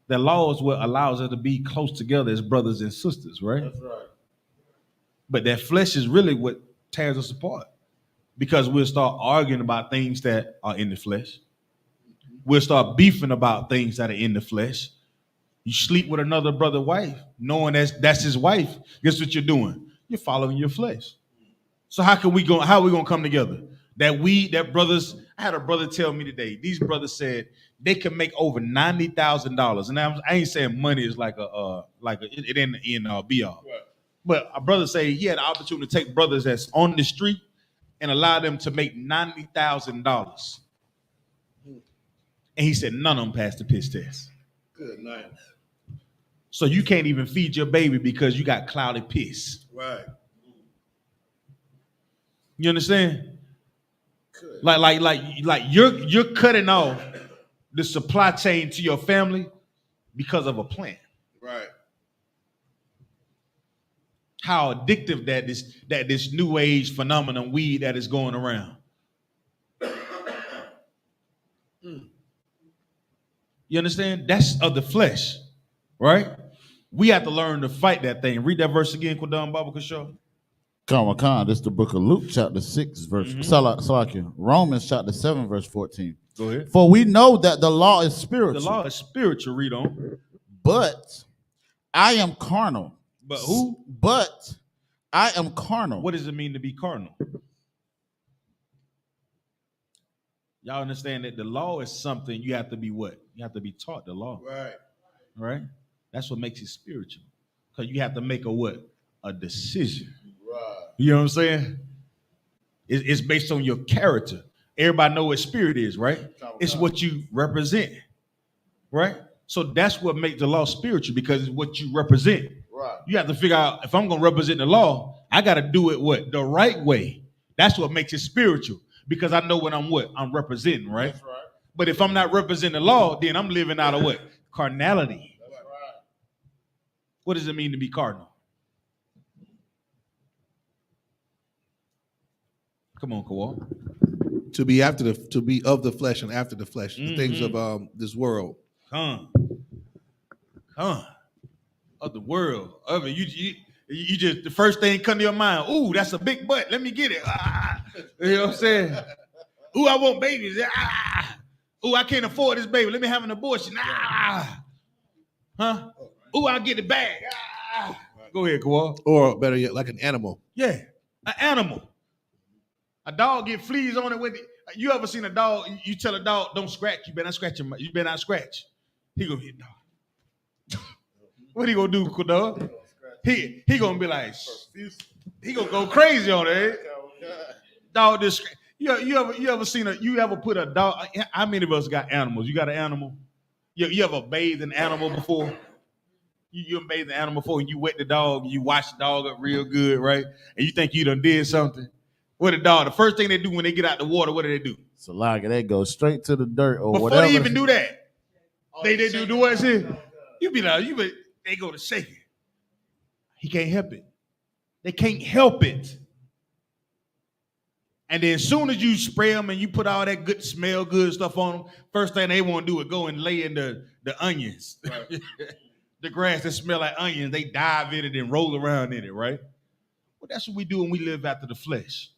The law is what allows us to be close together as brothers and sisters, right? That's right. But that flesh is really what tears us apart. Because we'll start arguing about things that are in the flesh. We'll start beefing about things that are in the flesh. You sleep with another brother's wife, knowing that's his wife. Guess what you're doing? You're following your flesh. So how are we gonna come together? That brothers. I had a brother tell me today. These brothers said they can make over $90,000, and I ain't saying money is it ain't the end all be all. Right. But a brother say he had the opportunity to take brothers that's on the street and allow them to make $90,000, and he said none of them passed the piss test. Good night. So you can't even feed your baby because you got clouded piss. Right. You understand? Good. Like you're cutting off the supply chain to your family because of a plan. Right. How addictive that this new age phenomenon weed that is going around. You understand? That's of the flesh, right? We have to learn to fight that thing. Read that verse again, Quadam Baba Kashaw. Khan, this is the book of Luke, chapter 6, verse Romans, chapter 7, verse 14. Go ahead. For we know that the law is spiritual. The law is spiritual, read on. But I am carnal. But who? But I am carnal. What does it mean to be carnal? Y'all understand that the law is something you have to be what? You have to be taught the law. Right. Right? That's what makes it spiritual. Because you have to make a what? A decision. Right. You know what I'm saying? It's based on your character. Everybody know what spirit is, right? It's what you represent. Right? So that's what makes the law spiritual, because it's what you represent. Right. You have to figure out, if I'm going to represent the law, I got to do it what? The right way. That's what makes it spiritual, because I know what I'm representing, right? That's right. But if I'm not representing the law, then I'm living out of what? Carnality. That's right. What does it mean to be carnal? Come on, Kawal. To be of the flesh and after the flesh, the things of this world. Of the world. Of it. You just, the first thing come to your mind, ooh, that's a big butt. Let me get it. You know what I'm saying? Ooh, I want babies. Ooh, I can't afford this baby. Let me have an abortion. Ooh, I'll get the bag. Go ahead, Kawal. Or better yet, like an animal. Yeah, an animal. A dog get fleas on it. You ever seen a dog? You tell a dog, don't scratch. You better not scratch him. You better not scratch. He gonna hit dog. What he gonna do, dog? He gonna be like, he gonna go crazy on it. Dog, this. You ever put a dog? How many of us got animals? You got an animal? You ever bathed an animal before? You ever bathed an animal before and you wet the dog and you wash the dog up real good, right? And you think you done did something. What the dog, the first thing they do when they get out the water, what do they do? So like they go straight to the dirt or Before whatever. they even do that, they do what shit? They go to shaking. He can't help it. They can't help it. And then as soon as you spray them and you put all that good smell good stuff on them, first thing they want to do is go and lay in the onions. Right. The grass that smell like onions, they dive in it and roll around in it, right? Well, that's what we do when we live after the flesh.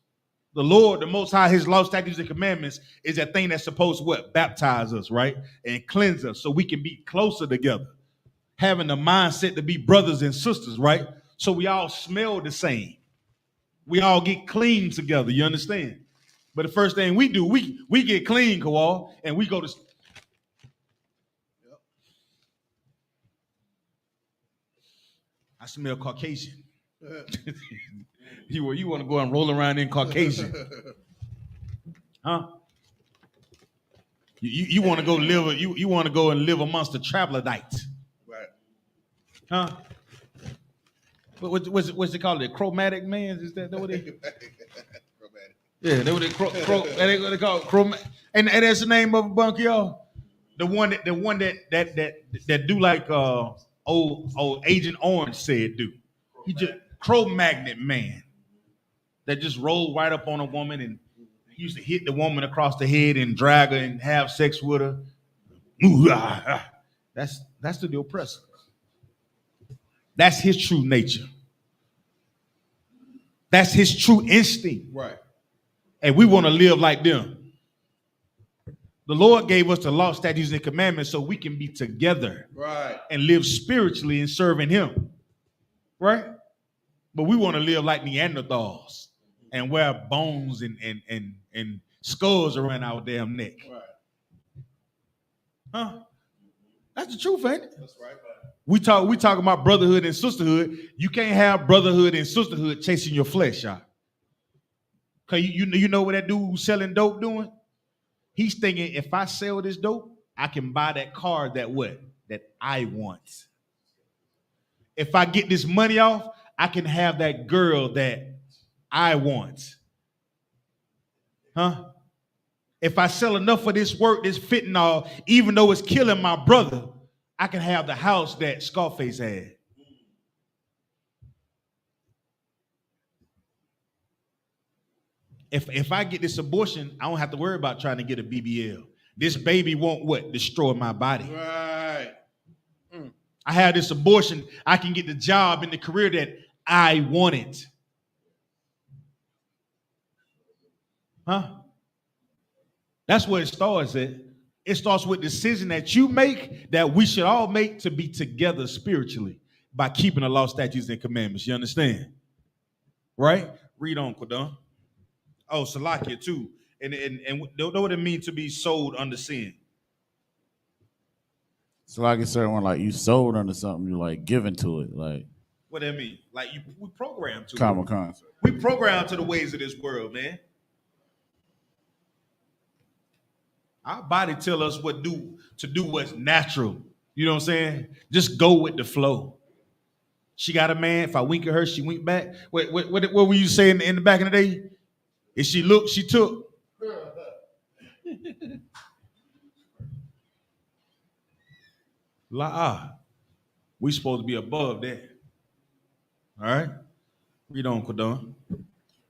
The Lord, the Most High, his law, statutes, and commandments is that thing that's supposed to what? Baptize us, right? And cleanse us so we can be closer together. Having the mindset to be brothers and sisters, right? So we all smell the same. We all get clean together, you understand? But the first thing we do, we get clean, Kawal, and we go to... I smell Caucasian. You want to go and roll around in Caucasian. Huh? You want to go live, you want to go and live amongst the troglodytes. Right. Huh? What's it called? The chromatic man? Is that what they? Chromatic. Yeah, they what they call chromatic. And that's the name of a bunk, y'all. The one that do like old Agent Orange said do. He just Cro-Magnet man that just rolled right up on a woman and he used to hit the woman across the head and drag her and have sex with her. That's the oppressor. That's his true nature. That's his true instinct. Right. And we want to live like them. The Lord gave us the law, statutes, and commandments so we can be together. Right. And live spiritually and serving him. Right? But we want to live like Neanderthals and wear bones and skulls around our damn neck. Right. Huh? That's the truth, ain't it? That's right. We talk about brotherhood and sisterhood. You can't have brotherhood and sisterhood chasing your flesh, y'all. Cause you know what that dude who's selling dope doing? He's thinking, if I sell this dope, I can buy that car that I want. If I get this money off, I can have that girl that I want. Huh? If I sell enough of this work, this fentanyl, even though it's killing my brother, I can have the house that Scarface had. If I get this abortion, I don't have to worry about trying to get a BBL. This baby won't what? Destroy my body. Right. I have this abortion, I can get the job and the career that I wanted. Huh? That's where it starts at. It starts with the decision that you make, that we should all make to be together spiritually by keeping the law, statutes, and commandments. You understand? Right? Read on, Quadon. Oh, Salakia too. And know what it means to be sold under sin. So like a certain one, like you sold under something, you like given to it, like. What that mean? Like we programmed to. Common concept. We programmed to the ways of this world, man. Our body tell us what to do what's natural. You know what I'm saying? Just go with the flow. She got a man. If I wink at her, she wink back. What were you saying in the back of the day? If she looked, she took. We supposed to be above that. All right? Read on, Quadon.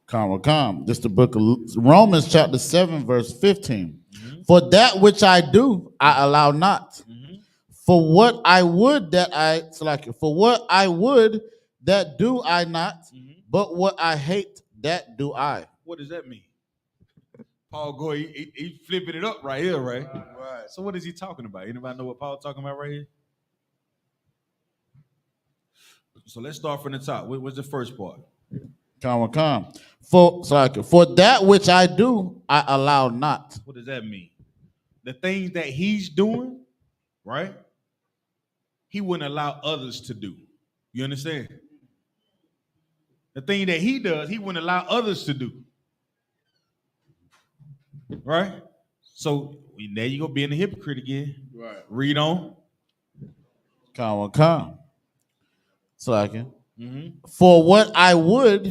Calm. This is the book of Romans chapter 7, verse 15. Mm-hmm. For that which I do, I allow not. Mm-hmm. For what I would that do I not, but what I hate, that do I. What does that mean? Paul go, he flipping it up right here, right? Right. So what is he talking about? Anybody know what Paul's talking about right here? So let's start from the top. What's the first part? Come. For that which I do, I allow not. What does that mean? The things that he's doing, right? He wouldn't allow others to do. You understand? The thing that he does, he wouldn't allow others to do. Right? So there you go, being a hypocrite again. Right. Read on. Come. For what I would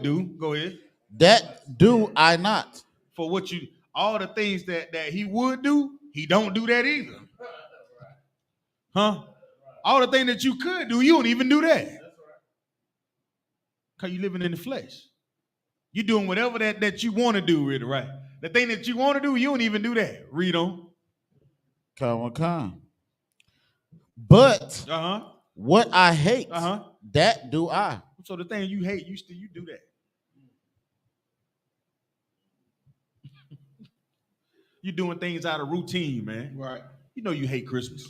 do, go ahead. That do I not. For what all the things that he would do, he don't do that either. Huh? All the things that you could do, you don't even do that. Because you're living in the flesh. You're doing whatever that you want to do, really, right? The thing that you want to do, you don't even do that. Read on. Come. But what I hate, that do I. So the thing you hate, you do that. You're doing things out of routine, man. Right. You know you hate Christmas.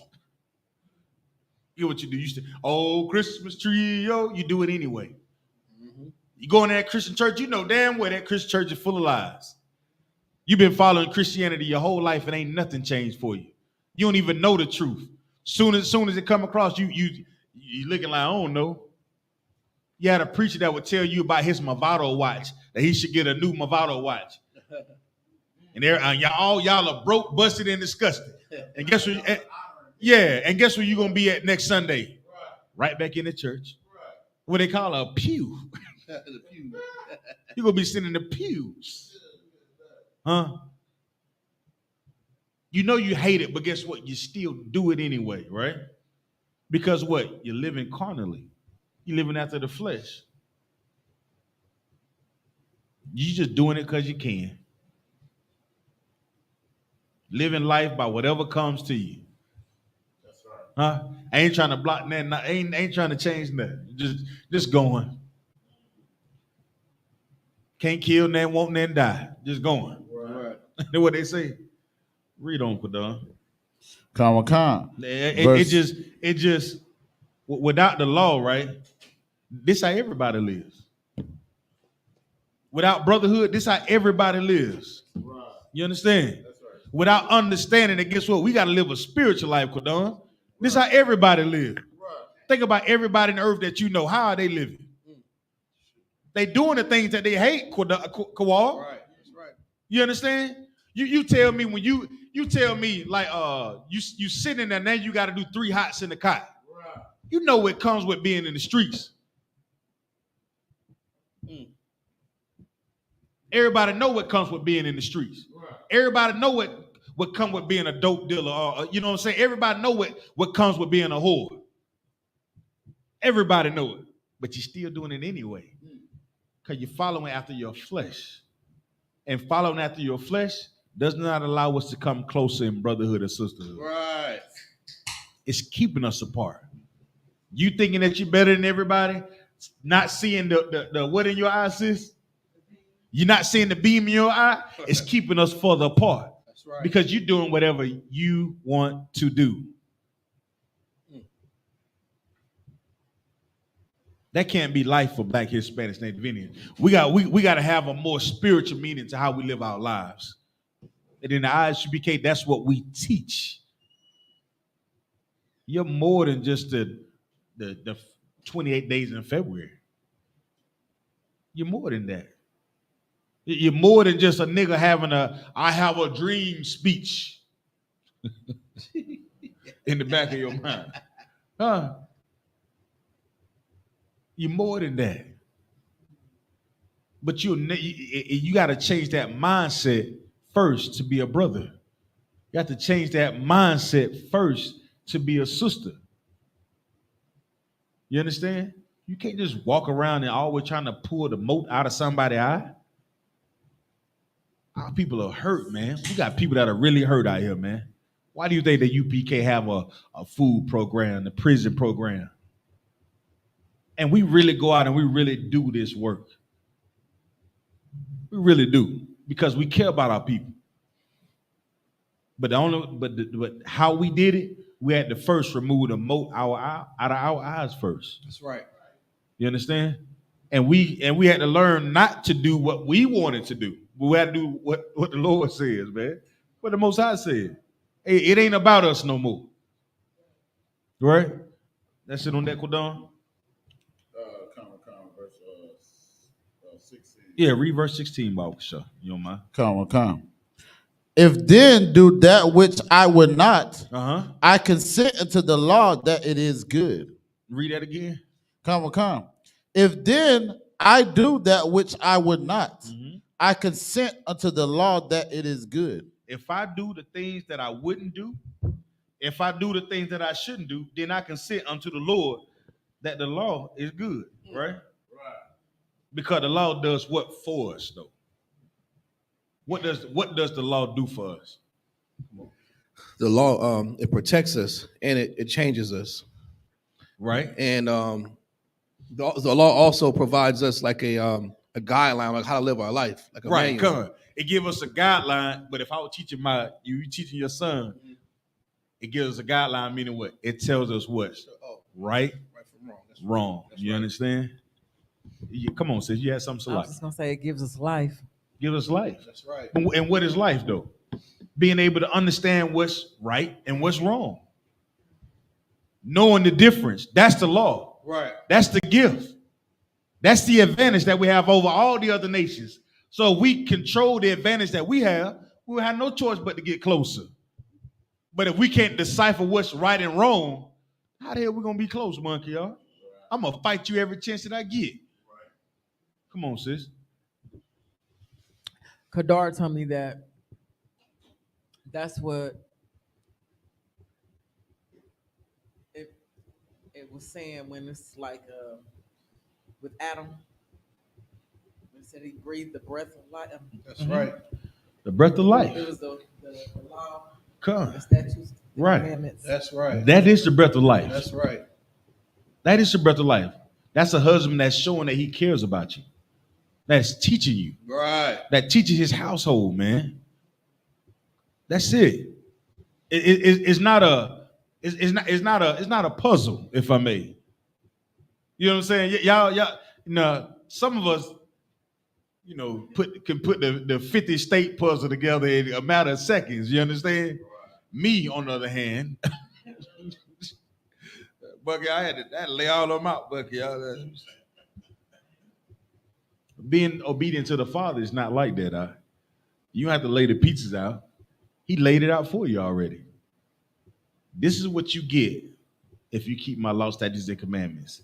You know what you do? Christmas tree, you do it anyway. Mm-hmm. You go in that Christian church, you know damn well that Christian church is full of lies. You've been following Christianity your whole life and ain't nothing changed for you. You don't even know the truth. Soon as it come across you looking like, I don't know. You had a preacher that would tell you about his Movado watch, that he should get a new Movado watch. And y'all are broke, busted, and disgusted. And guess what? And guess where you're gonna be at next Sunday? Right back in the church. What they call a pew. You're gonna be sitting in the pews. Huh? You know you hate it, but guess what? You still do it anyway, right? Because what? You're living carnally. You're living after the flesh. You're just doing it because you can. Living life by whatever comes to you. That's right. Huh? I ain't trying to block nothing. I ain't trying to change nothing. Just going. Can't kill nothing, won't nothing die. Just going. Right. That's what they say. Read on, Quadon. Come. It just without the law, right? This how everybody lives. Without brotherhood, this how everybody lives. Right. You understand? Without understanding it, guess what? We got to live a spiritual life, Quadon. This is how everybody lives. Right. Think about everybody on the earth that you know. How are they living? They doing the things that they hate, Kawal. Right. That's right. You understand? You tell me when you tell me like you sitting there now you got to do 3 hots in the cot. Right. You know what comes with being in the streets. Everybody know what comes with being in the streets. Right. Everybody know what comes with being a dope dealer. Or, you know what I'm saying? Everybody know what comes with being a whore. Everybody know it. But you're still doing it anyway. Because you're following after your flesh. And following after your flesh does not allow us to come closer in brotherhood and sisterhood. Right. It's keeping us apart. You thinking that you're better than everybody, not seeing the what in your eye, sis? You're not seeing the beam in your eye. It's keeping us further apart. That's right. Because you're doing whatever you want to do. That can't be life for Black, Hispanics, Native Indians. We got to have a more spiritual meaning to how we live our lives. And in the Isupk, that's what we teach. You're more than just the 28 days in February. You're more than that. You're more than just a nigga having I have a dream speech in the back of your mind. Huh? You're more than that. But you got to change that mindset first to be a brother. You have to change that mindset first to be a sister. You understand? You can't just walk around and always trying to pull the mote out of somebody's eye. Our people are hurt, man. We got people that are really hurt out here, man. Why do you think the UPK have a food program, the prison program? And we really go out and we really do this work. We really do, because we care about our people. But how we did it, we had to first remove the mote out of our eyes first. That's right. You understand? And we had to learn not to do what we wanted to do. We had to do what the Lord says, man. What the Most High said. It ain't about us no more. Right? That's it on that, Kodon. Verse 16. Yeah, read verse 16, Bob. Sure. You don't mind. Come. If then do that which I would not, I consent unto the law that it is good. Read that again. Come. If then I do that which I would not, I consent unto the law that it is good. If I do the things that I wouldn't do, if I do the things that I shouldn't do, then I consent unto the Lord that the law is good, right? Because the law does what for us, though? What does the law do for us? The law, it protects us and it changes us, right? And the law also provides us like a guideline, like how to live our life, like a right. manual. Come. It gives us a guideline. But if I was teaching you teaching your son, it gives us a guideline. Meaning what? It tells us what's right from wrong. That's wrong. That's you understand? Come on, sis. You had something to I like. was just gonna say it gives us life. Give us life. That's right. And what is life, though? Being able to understand what's right and what's wrong. Knowing the difference. That's the law. Right. That's the gift. That's the advantage that we have over all the other nations. So if we control the advantage that we have, we'll have no choice but to get closer. But if we can't decipher what's right and wrong, how the hell we gonna be close, monkey, y'all? I'm gonna fight you every chance that I get. Come on, sis. Kadar told me that's what it was saying when it's like with Adam. When it said he breathed the breath of life. That's right. The breath of life. It was the law, Come. the statutes, the Right. commandments. That's right. That is the breath of life. That's right. That is the breath of life. That's a husband that's showing that he cares about you. That's teaching you. Right. That teaches his household, man. That's it. It's not a puzzle, if I may. You know what I'm saying? Y'all, you know, some of us, you know, can put the 50 state puzzle together in a matter of seconds. You understand? Right. Me, on the other hand, Bucky, I had to lay all of them out, Bucky. Being obedient to the Father is not like that. You don't have to lay the pizzas out. He laid it out for you already. This is what you get if you keep my law, statutes, and commandments.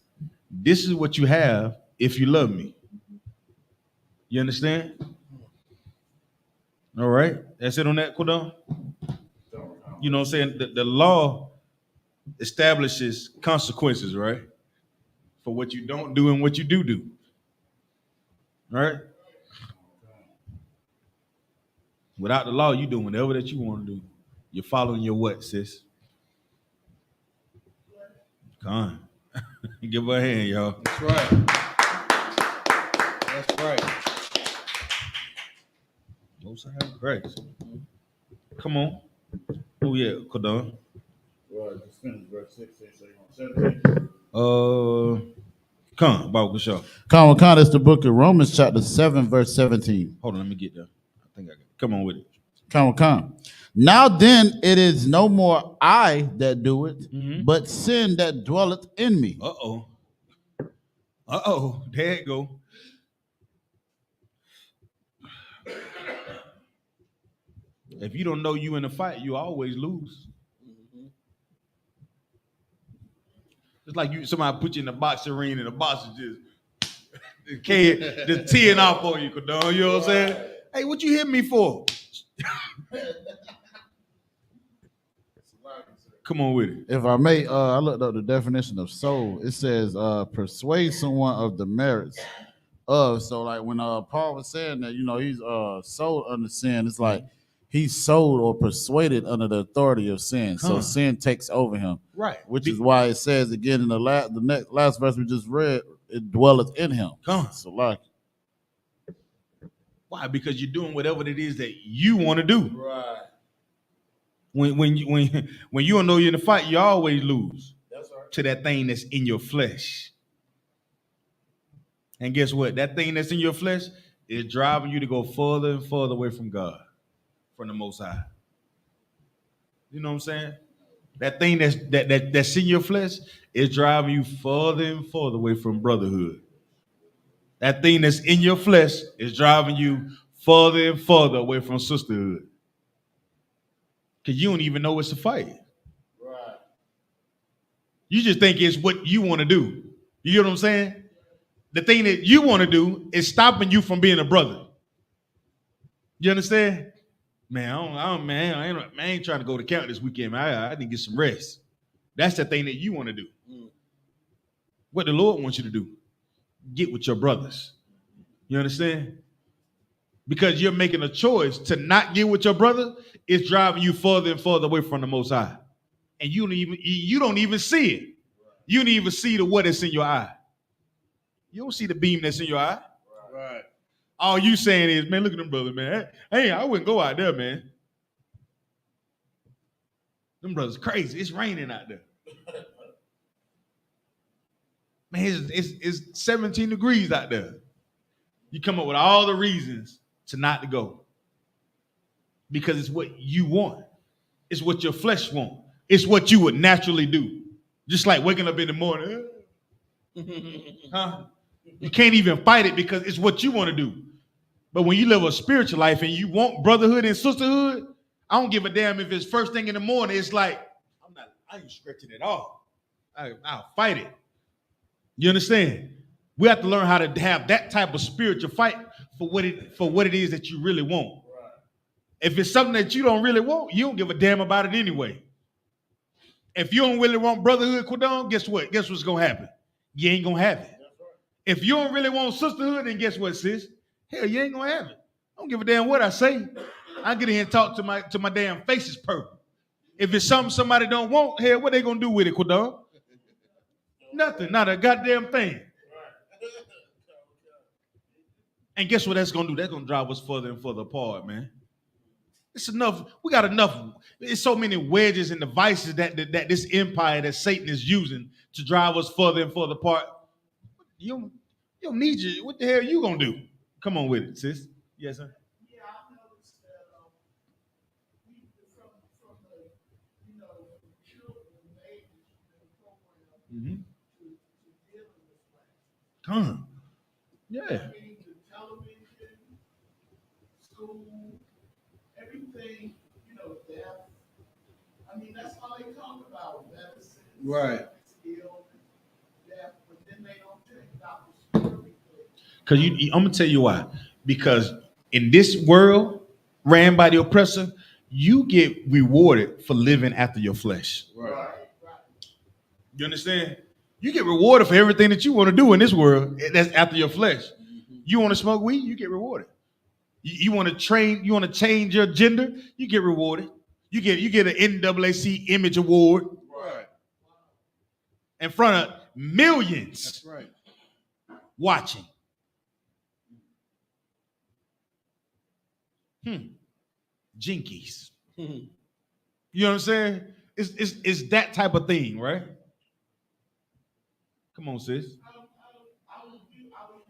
This is what you have if you love me. You understand? All right. That's it on that, Kodon? You know what I'm saying? The law establishes consequences, right? For what you don't do and what you do. Right? Without the law, you do whatever that you want to do. You're following your what, sis? Come on. Give her a hand, y'all. That's right. That's right. Most High grace. Come on. Oh yeah, Kodon. Well, just finish verse 16, so you want 17. Come, Bob, good show. Come, it's the book of Romans, chapter 7, verse 17. Hold on, let me get there. I think I got it. Come on with it. Come. Now then, it is no more I that do it, but sin that dwelleth in me. There it go. If you don't know you in a fight, you always lose. It's like somebody put you in a boxing ring and the boxer just teeing off on you, Kodon. You know what I'm saying? Hey, what you hit me for? Come on with it. If I may, I looked up the definition of soul. It says persuade someone of the merits of. So like when Paul was saying that, you know, he's sold under sin, it's like he's sold or persuaded under the authority of sin. So sin takes over him. Right. Which is why it says again in the last verse we just read, it dwelleth in him. So like, why? Because you're doing whatever it is that you want to do. Right. When you don't know you're in a fight, you always lose. That's right. To that thing that's in your flesh. And guess what? That thing that's in your flesh is driving you to go further and further away from God, from the Most High. You know what I'm saying? That thing that's in your flesh is driving you further and further away from brotherhood. That thing that's in your flesh is driving you further and further away from sisterhood. Because you don't even know it's a fight. Right. You just think it's what you want to do. You get what I'm saying? The thing that you want to do is stopping you from being a brother. You understand? Man, I ain't trying to go to camp this weekend, man. I need to get some rest. That's the thing that you want to do. What the Lord wants you to do. Get with your brothers. You understand? Because you're making a choice to not get with your brother, it's driving you further and further away from the Most High. And you don't even see it. You don't even see the what that's in your eye. You don't see the beam that's in your eye. Right. All you saying is, man, look at them brothers, man. Hey, I wouldn't go out there, man. Them brothers crazy. It's raining out there. Man, it's 17 degrees out there. You come up with all the reasons to not to go. Because it's what you want. It's what your flesh wants. It's what you would naturally do. Just like waking up in the morning. Huh? You can't even fight it because it's what you want to do. But when you live a spiritual life and you want brotherhood and sisterhood, I don't give a damn if it's first thing in the morning. It's like, I ain't stretching at all. I'll fight it. You understand? We have to learn how to have that type of spiritual fight for what it is that you really want. Right. If it's something that you don't really want, you don't give a damn about it anyway. If you don't really want brotherhood, Quadon, guess what? Guess what's gonna happen? You ain't gonna have it. If you don't really want sisterhood, then guess what, sis? Hell, you ain't gonna have it. I don't give a damn what I say. I get in here and talk to my damn face is purple. If it's something somebody don't want, hell, what they gonna do with it, Quadon? Nothing, not a goddamn thing. And guess what that's gonna do? That's gonna drive us further and further apart, man. It's enough. We got enough. There's so many wedges and devices that this empire that Satan is using to drive us further and further apart. You don't need you. What the hell are you gonna do? Come on with it, sis. Yes, sir. Yeah, I noticed that from the children and babies in the program to dealing with that. Come on. Yeah. I mean, the television, school, everything, death. I mean, that's all they talk about, medicine, right, skill, death, but then they don't take about the story. Because I'm gonna tell you why. Because in this world ran by the oppressor, you get rewarded for living after your flesh. Right. You understand? You get rewarded for everything that you want to do in this world. That's after your flesh. You want to smoke weed, you get rewarded. You want to change your gender, you get rewarded. You get an NAACP image award. Right. In front of millions. That's right. Watching. Jinkies. You know what I'm saying? It's that type of thing, right? Come on, sis. I was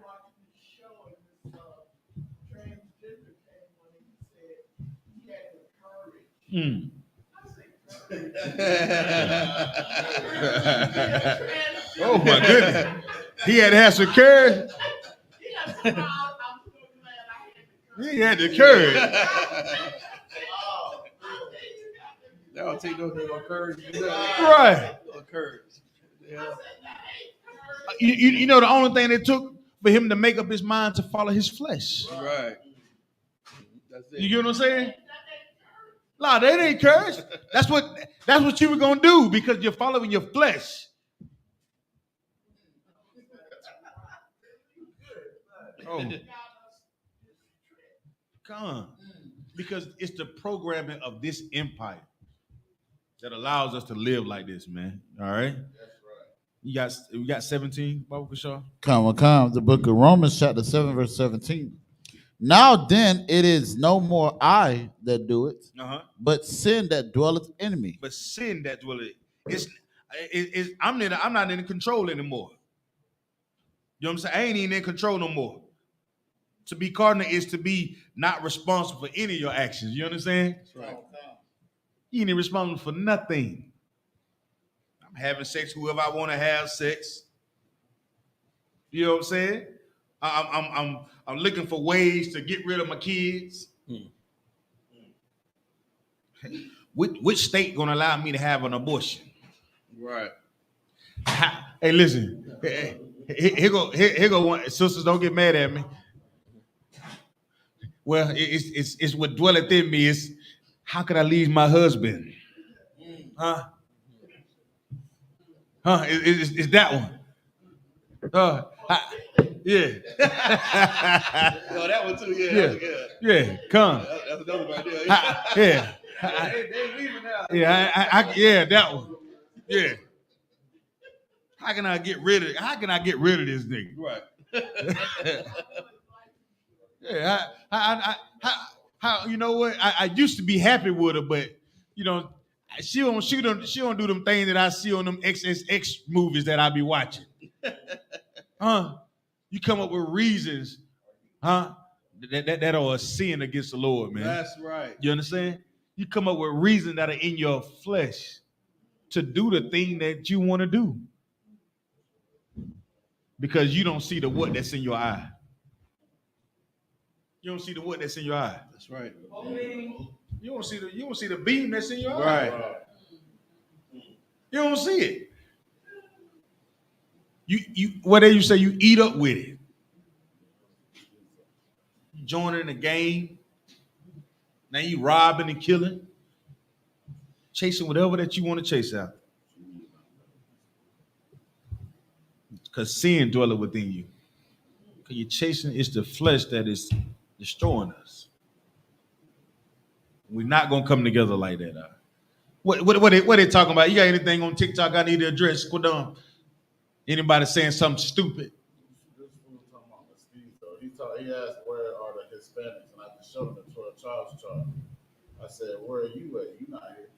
watching this show and this transgender came on and he said he had the courage. Oh my goodness. He had to have some courage. He had the courage. That don't take no courage. Right. No courage. Yeah. You know the only thing it took for him to make up his mind to follow his flesh. Right. That's it. You get what I'm saying? Nah, that ain't courage. That's what you were gonna do because you're following your flesh. Oh. Come on. Because it's the programming of this empire that allows us to live like this, man. All right? That's right. We got 17, Baba Kashaw? Come. The book of Romans, chapter 7, verse 17. Now then, it is no more I that do it, but sin that dwelleth in me. But sin that dwelleth. I'm not in control anymore. You know what I'm saying? I ain't even in control no more. To be cardinal is to be not responsible for any of your actions. You understand? That's right. You ain't responsible for nothing. I'm having sex whoever I want to have sex. You know what I'm saying? I'm looking for ways to get rid of my kids. Which state gonna allow me to have an abortion? Right. Hey, listen. Here go one. Sisters, don't get mad at me. Well, it's what dwelleth in me is how could I leave my husband? Huh? It's that one. Yeah. Oh, that one too. Yeah. Yeah. That was good. Yeah. Come. That's another one right there. Yeah. They leaving now. Yeah. Yeah. That one. Yeah. How can I get rid of this nigga? Right. Yeah. How you know what? I used to be happy with her, but you know, she don't do them things that I see on them XXX movies that I be watching. You come up with reasons, that are a sin against the Lord, man. That's right. You understand? You come up with reasons that are in your flesh to do the thing that you want to do. Because you don't see the what that's in your eye. You don't see the what that's in your eye. That's right. You don't see the beam that's in your eye. Right. You don't see it. You what do you say? You eat up with it. You join in the game. Now you robbing and killing, chasing whatever that you want to chase out. Because sin dwelleth within you. Because you're chasing, it's the flesh that is destroying us. We're not gonna come together like that. What they talking about? You got anything on TikTok I need to address? Anybody saying something stupid? This fool talking about mosquito. He asked where are the Hispanics, and I just showed him the 12 tribes chart. I said, where are you at? You not here.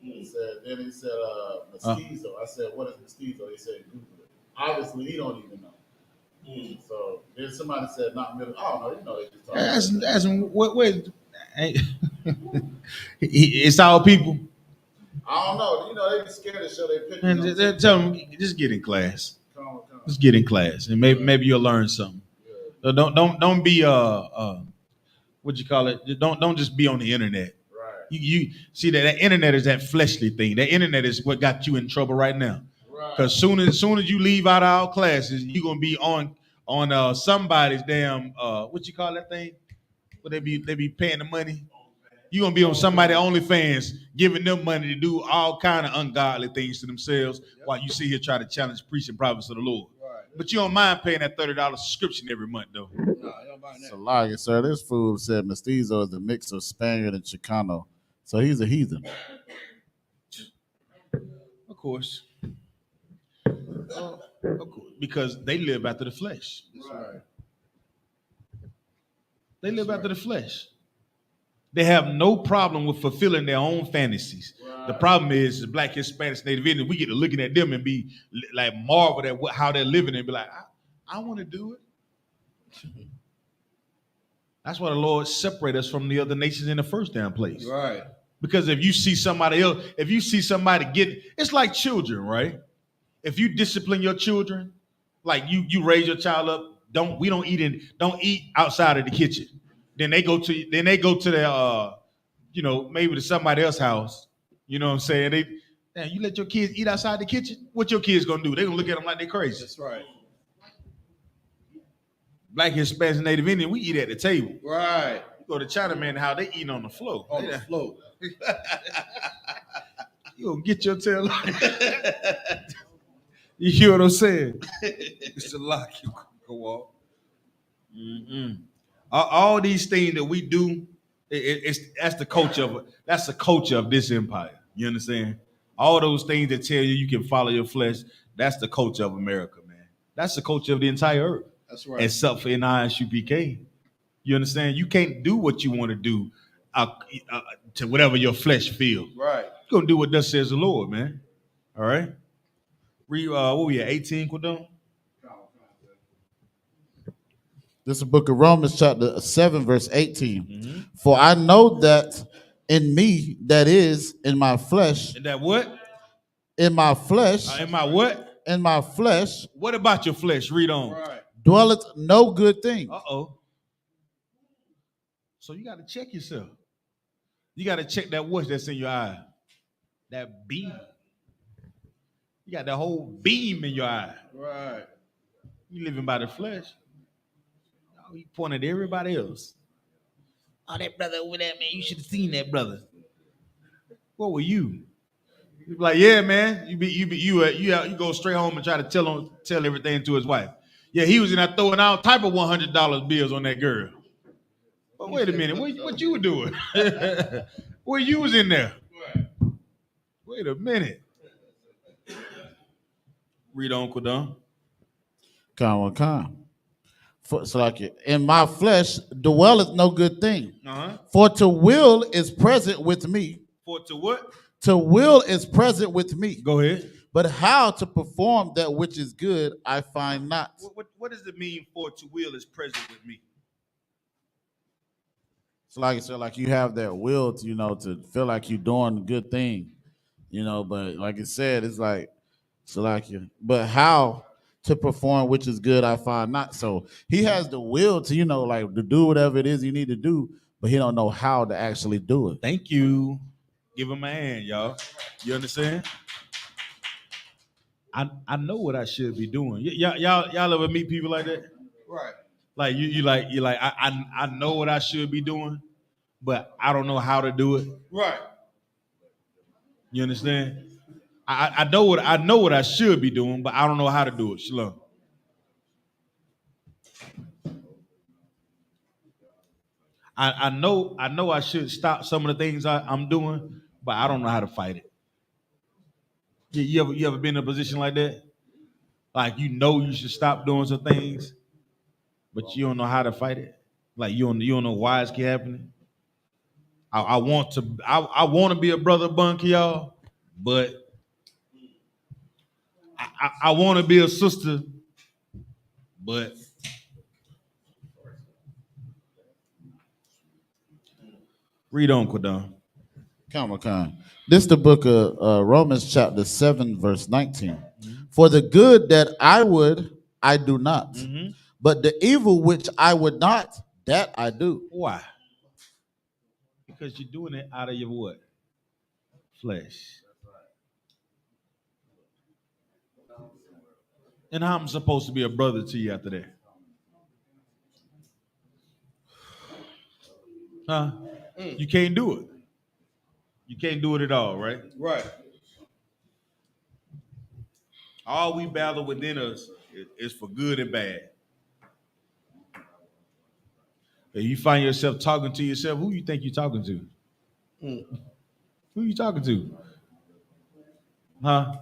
He said mosquito. I said, what is mosquito? He said, Google it. Obviously, he don't even know. So then somebody said, not middle. I don't know. You know, they just talking. That's what it's our people. I don't know. You know, they be scared to show their pictures. And they tell them, just get in class. Just get in class, and maybe you'll learn something. So don't be what you call it? Don't just be on the internet. Right. You see that internet is that fleshly thing. That internet is what got you in trouble right now. Because soon as you leave out of our classes, you're gonna be on somebody's damn what you call that thing? Where they be paying the money. You're gonna be on somebody OnlyFans giving them money to do all kind of ungodly things to themselves while you sit here trying to challenge preaching prophets of the Lord. Right. But you don't mind paying that $30 subscription every month though. No, you don't mind that. It's a lie, sir. This fool said mestizo is a mix of Spaniard and Chicano. So he's a heathen. Of course. Because they live after the flesh. That's right. They live after the flesh. They have no problem with fulfilling their own fantasies. Right. The problem is the Black, Hispanics, Native Indians, we get to looking at them and be like marvel at how they're living and be like, I want to do it. That's why the Lord separated us from the other nations in the first damn place. Right. Because if you see somebody else, it's like children, right? If you discipline your children, like you raise your child up, don't eat outside of the kitchen. Then they go to their maybe to somebody else's house. You know what I'm saying? You let your kids eat outside the kitchen? What your kids gonna do? They gonna look at them like they crazy. That's right. Black, Hispanics, and Native Indian, we eat at the table. Right. You go to China, man, how they eat on the floor. On the floor. You gonna get your tail. You hear what I'm saying? It's a lock. You go walk. Mm-hmm. All these things that we do, that's the culture of this empire. You understand? All those things that tell you can follow your flesh, that's the culture of America, man. That's the culture of the entire earth. That's right. Except for in Isupk. You understand? You can't do what you want to do to whatever your flesh feels. Right. You're gonna do what thus says the Lord, man. All right. Read what we at 18, Quadon? This is the book of Romans, chapter 7, verse 18. Mm-hmm. For I know that in me, that is, in my flesh. And that what? In my flesh. In my what? In my flesh. What about your flesh? Read on. Right. Dwelleth no good thing. Uh-oh. So you got to check yourself. You got to check that what's that's in your eye. That beam. You got that whole beam in your eye. Right. You living by the flesh. Oh, you pointing at everybody else. Oh, that brother over there, man. You should have seen that brother. What were you? You be like, yeah, man. You go straight home and try to tell everything to his wife. Yeah, he was in there throwing all type of $100 bills on that girl. But wait a minute, what you were doing? Where you was in there? Wait a minute. Read on, Quadon. Come. So like it. In my flesh dwelleth no good thing. Uh-huh. For to will is present with me. For to what? To will is present with me. Go ahead. But how to perform that which is good, I find not. What does it mean for to will is present with me? So like I said, like you have that will to, to feel like you're doing a good thing, but like I said, it's like, so like you, but how to perform which is good, I find not. So he has the will to, like to do whatever it is you need to do, but he don't know how to actually do it. Thank you. Give him a hand, y'all. You understand? I know what I should be doing. Y'all ever meet people like that? Right. Like you like I know what I should be doing, but I don't know how to do it. Right. You understand? I know what I should be doing, but I don't know how to do it. Shalom. I know I should stop some of the things I'm doing, but I don't know how to fight it. You ever been in a position like that? Like you should stop doing some things, but you don't know how to fight it. Like you don't know why it's keep happening. I want to be a brother bunky, y'all, but I want to be a sister, but read on, Quadon. Come. This is the book of Romans chapter 7, verse 19. Mm-hmm. For the good that I would, I do not. Mm-hmm. But the evil which I would not, that I do. Why? Because you're doing it out of your what? Flesh. And how I'm supposed to be a brother to you after that? Huh? You can't do it. You can't do it at all, right? Right. All we battle within us is for good and bad. If you find yourself talking to yourself, who you think you're talking to? Who you talking to? Huh?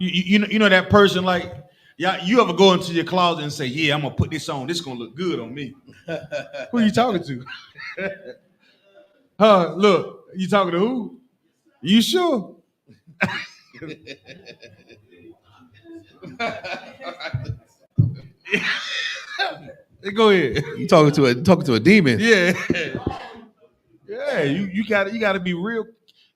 You know that person like, yeah, you ever go into your closet and say, yeah, I'm gonna put this on, this is gonna look good on me. Who you talking to? Huh, look, you talking to who? You sure? Go ahead. You talking to a demon. Yeah. Yeah, you gotta be real.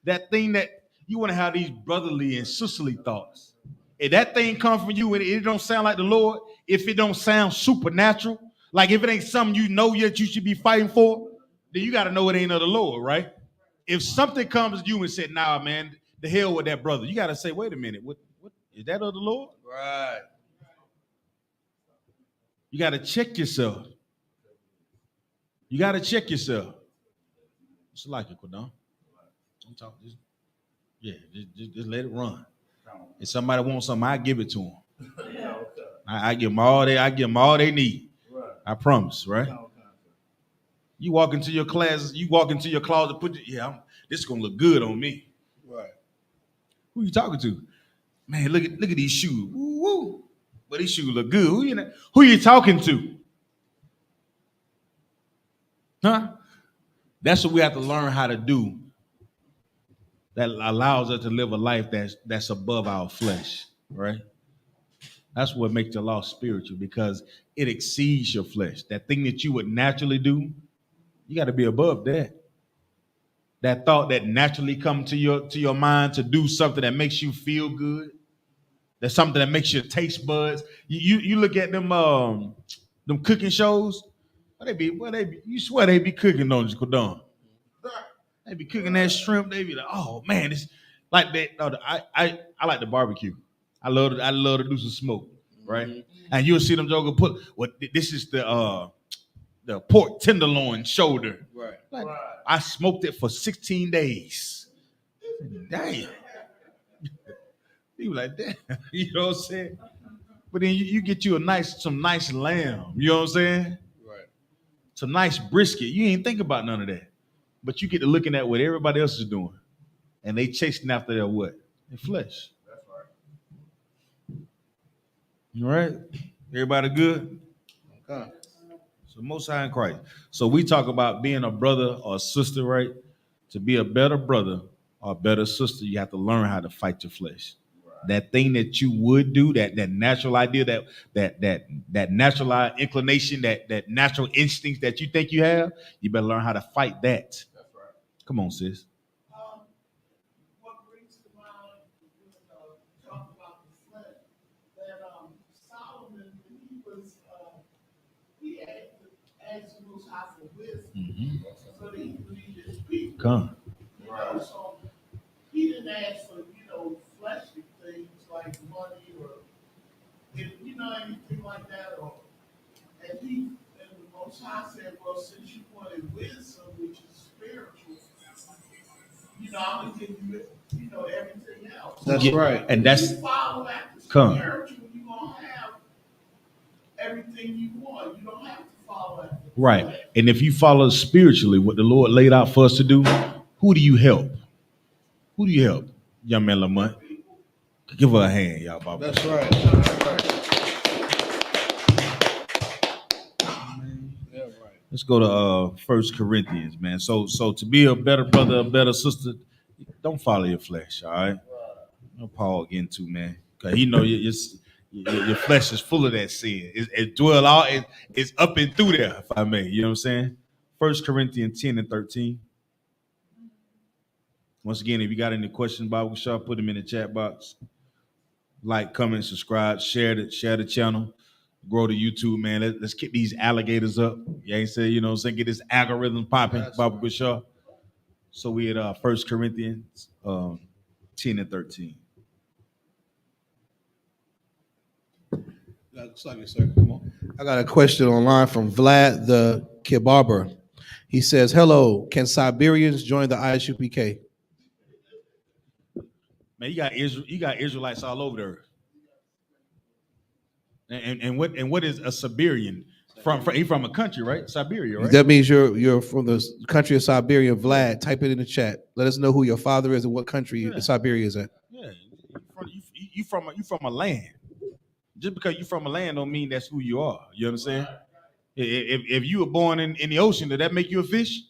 That thing that you want to have these brotherly and sisterly thoughts. If that thing comes from you and it don't sound like the Lord, if it don't sound supernatural, like if it ain't something you know yet you should be fighting for, then you got to know it ain't of the Lord, right? If something comes to you and said, nah, man, the hell with that brother, you got to say, wait a minute, what is that of the Lord? Right. You got to check yourself. You got to check yourself. It's like it, Quadon. Don't talk. Just let it run. If somebody wants something, I give it to them. I give them all they need. I promise, right? You walk into your classes, you walk into your closet, this is gonna look good on me. Right. Who you talking to? Man, look at these shoes. Woo. But these shoes look good. Who you talking to? Huh? That's what we have to learn how to do. That allows us to live a life that's above our flesh, right? That's what makes the law spiritual, because it exceeds your flesh. That thing that you would naturally do, you got to be above that. That thought that naturally come to your mind to do something that makes you feel good. That's something that makes your taste buds. You look at them cooking shows. You swear they be cooking, don't you, Kodon? They be cooking that shrimp. They be like, oh man, it's like that. No, I like the barbecue. I love to do some smoke, right? Mm-hmm. And you'll see them joker put this is the pork tenderloin shoulder. Right. Like, right. I smoked it for 16 days. Damn. You like that. You know what I'm saying? But then you get you some nice lamb. You know what I'm saying? Right. Some nice brisket. You ain't think about none of that. But you get to looking at what everybody else is doing. And they chasing after their what? Their flesh. That's right. All right? Everybody good? Okay. So Most High in Christ. So we talk about being a brother or a sister, right? To be a better brother or a better sister, you have to learn how to fight your flesh. Right. That thing that you would do, that natural idea, that natural inclination, that natural instinct that you think you have, you better learn how to fight that. That's right. Come on, sis. What brings to mind talk about the flesh, that Solomon, when he was he asked the Most High for wisdom, so that he could lead his people. Come. Right. So he didn't ask for fleshly things like money or anything like that. And the Most High said, well, since you wanted wisdom, which is spiritual, I'm gonna give you everything else. That's right. And that's you follow after spiritual, you're gonna have everything you want. You don't have to follow after right. Flesh. And if you follow spiritually what the Lord laid out for us to do, who do you help? Who do you help? Young man Lamont. Give her a hand, y'all, Bob. That's right. That's right. Yeah, right. Let's go to 1 Corinthians, man. So to be a better brother, a better sister, don't follow your flesh, all right? No Paul getting to, man. Because your flesh is full of that sin. It's up and through there, if I may. You know what I'm saying? 1 Corinthians 10 and 13. Once again, if you got any questions, Bible Shop, put them in the chat box. Like, comment, subscribe, share the channel, grow the YouTube, man. Let's get these alligators up. You ain't say, get this algorithm popping, Bible Shop. So we at 1 Corinthians 10 and 13. Sir. Come on. I got a question online from Vlad the Kebarber. He says, hello, can Siberians join the ISUPK? Man, you got Israelites all over the earth. And what is a Siberian? He from a country, right? Siberia, right? That means you're from the country of Siberia. Vlad, type it in the chat. Let us know who your father is and what country Siberia is at. Yeah, you from a land. Just because you're from a land don't mean that's who you are. You know what I'm saying? If you were born in the ocean, did that make you a fish?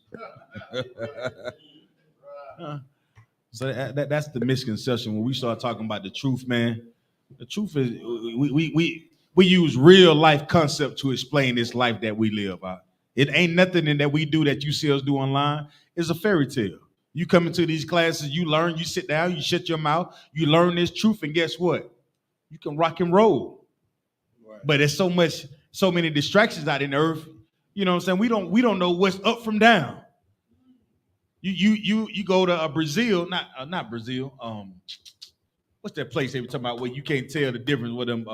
So that's the misconception when we start talking about the truth, man. The truth is we use real life concept to explain this life that we live. It ain't nothing in that we do that you see us do online. It's a fairy tale. You come into these classes, you learn, you sit down, you shut your mouth, you learn this truth, and guess what? You can rock and roll. Right. But there's so many distractions out in the earth. You know what I'm saying? We don't know what's up from down. You go to Brazil, not Brazil. What's that place they were talking about where you can't tell the difference with them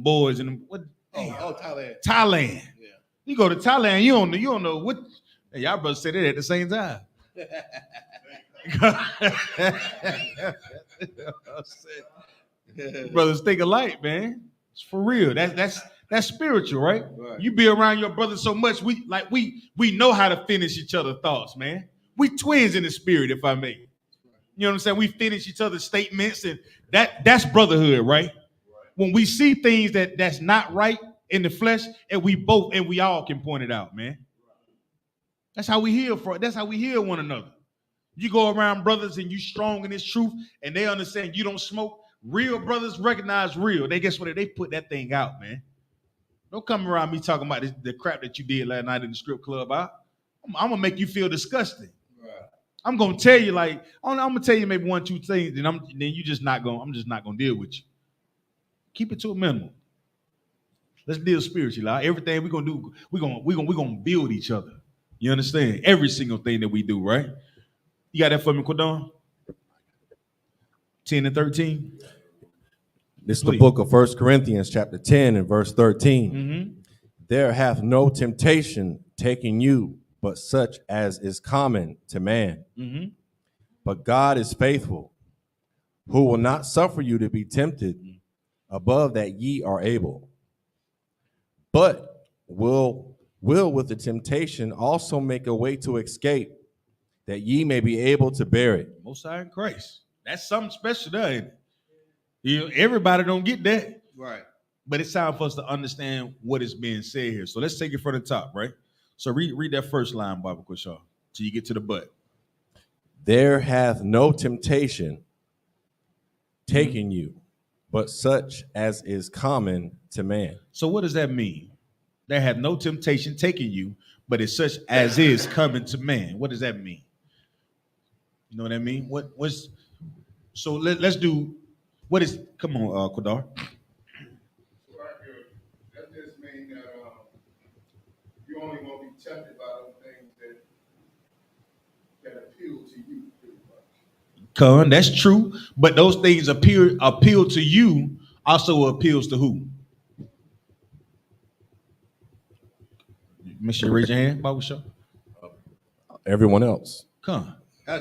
boys and them, what? Thailand. Thailand. Yeah. You go to Thailand, you don't know what. Hey, y'all brothers say that at the same time. Brothers think alike, man. It's for real. That's spiritual, right? You be around your brothers so much, we know how to finish each other's thoughts, man. We twins in the spirit, if I may. You know what I'm saying? We finish each other's statements, and that's brotherhood, right? When we see things that's not right in the flesh, and we all can point it out, man. That's how we heal that's how we heal one another. You go around brothers and you strong in this truth, and they understand you don't smoke. Real brothers recognize real. They guess what? They put that thing out, man. Don't come around me talking about the crap that you did last night in the strip club. I'm gonna make you feel disgusting. Right. I'm gonna tell you I'm gonna tell you maybe 1-2 things, and I'm just not gonna deal with you. Keep it to a minimum. Let's deal spiritually. Everything we're gonna do, we're gonna build each other. You understand? Every single thing that we do, right? You got that for me, Quadon? 10 and 13. This is the book of 1 Corinthians, chapter 10 and verse 13. Mm-hmm. There hath no temptation taken you, but such as is common to man. Mm-hmm. But God is faithful, who will not suffer you to be tempted above that ye are able, but will with the temptation also make a way to escape, that ye may be able to bear it. Most High in Christ. That's something special there, ain't it? Everybody don't get that. Right. But it's time for us to understand what is being said here. So let's take it from the top, right? So read that first line, Bible Kushaw, till you get to the but. There hath no temptation taken you, but such as is common to man. So what does that mean? There hath no temptation taken you, but it's such as is coming to man. What does that mean? You know what I mean? So let's do, what is, come on, Qadar. So right here, that just means that you only going to be tempted by those things that appeal to you. Con, that's true, but those things appeal to you also appeals to who? Make sure you raise your hand, Bible Show. Everyone else. Con.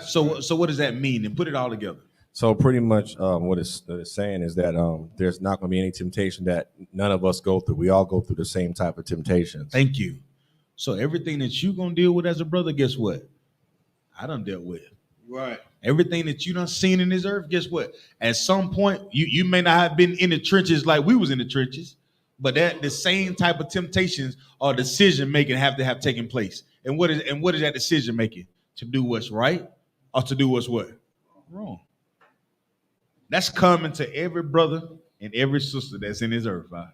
So what does that mean? And put it all together. So pretty much what it's saying is that there's not going to be any temptation that none of us go through. We all go through the same type of temptations. Thank you. So everything that you're going to deal with as a brother, guess what? I done dealt with. Right. Everything that you done seen in this earth, guess what? At some point, you may not have been in the trenches like we was in the trenches, but that the same type of temptations or decision making have to have taken place. And what is that decision making? To do what's right or to do what's what? Wrong. That's coming to every brother and every sister that's in this earth. Right?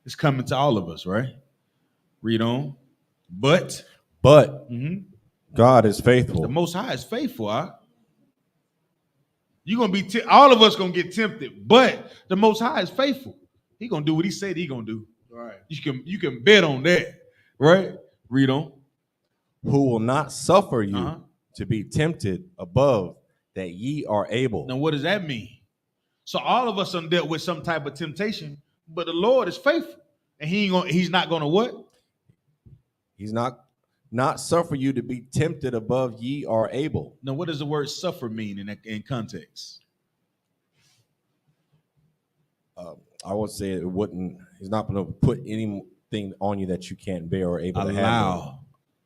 It's coming to all of us, right? Read on. But God is faithful. The Most High is faithful. Huh? You're gonna be all of us gonna get tempted, but the Most High is faithful. He gonna do what he said he gonna do. Right. You can bet on that, right? Read on. Who will not suffer you to be tempted above that ye are able. Now, what does that mean? So all of us done dealt with some type of temptation, but the Lord is faithful, and he's not gonna what? He's not suffer you to be tempted above ye are able. Now, what does the word suffer mean in context? I would say it wouldn't. He's not going to put anything on you that you can't bear or able to handle. Allow.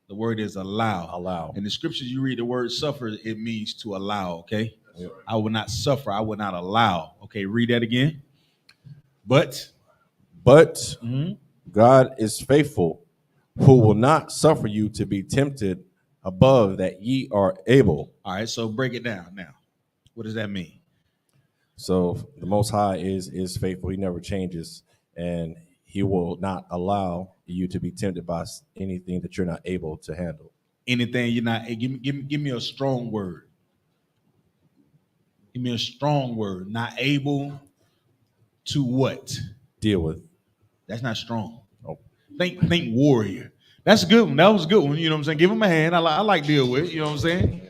The word is allow. Allow. In the scriptures, you read the word suffer, it means to allow, okay? Yep. I will not suffer, I will not allow. Okay, read that again. But God is faithful, who will not suffer you to be tempted above that ye are able. All right, so break it down now. What does that mean? So the Most High is faithful. He never changes, and he will not allow you to be tempted by anything that you're not able to handle. Anything you're not, give me a strong word. Give me a strong word. Not able to what? Deal with. That's not strong. Oh. Think warrior. That's a good one. That was a good one. You know what I'm saying? Give him a hand. I like deal with. You know what I'm saying?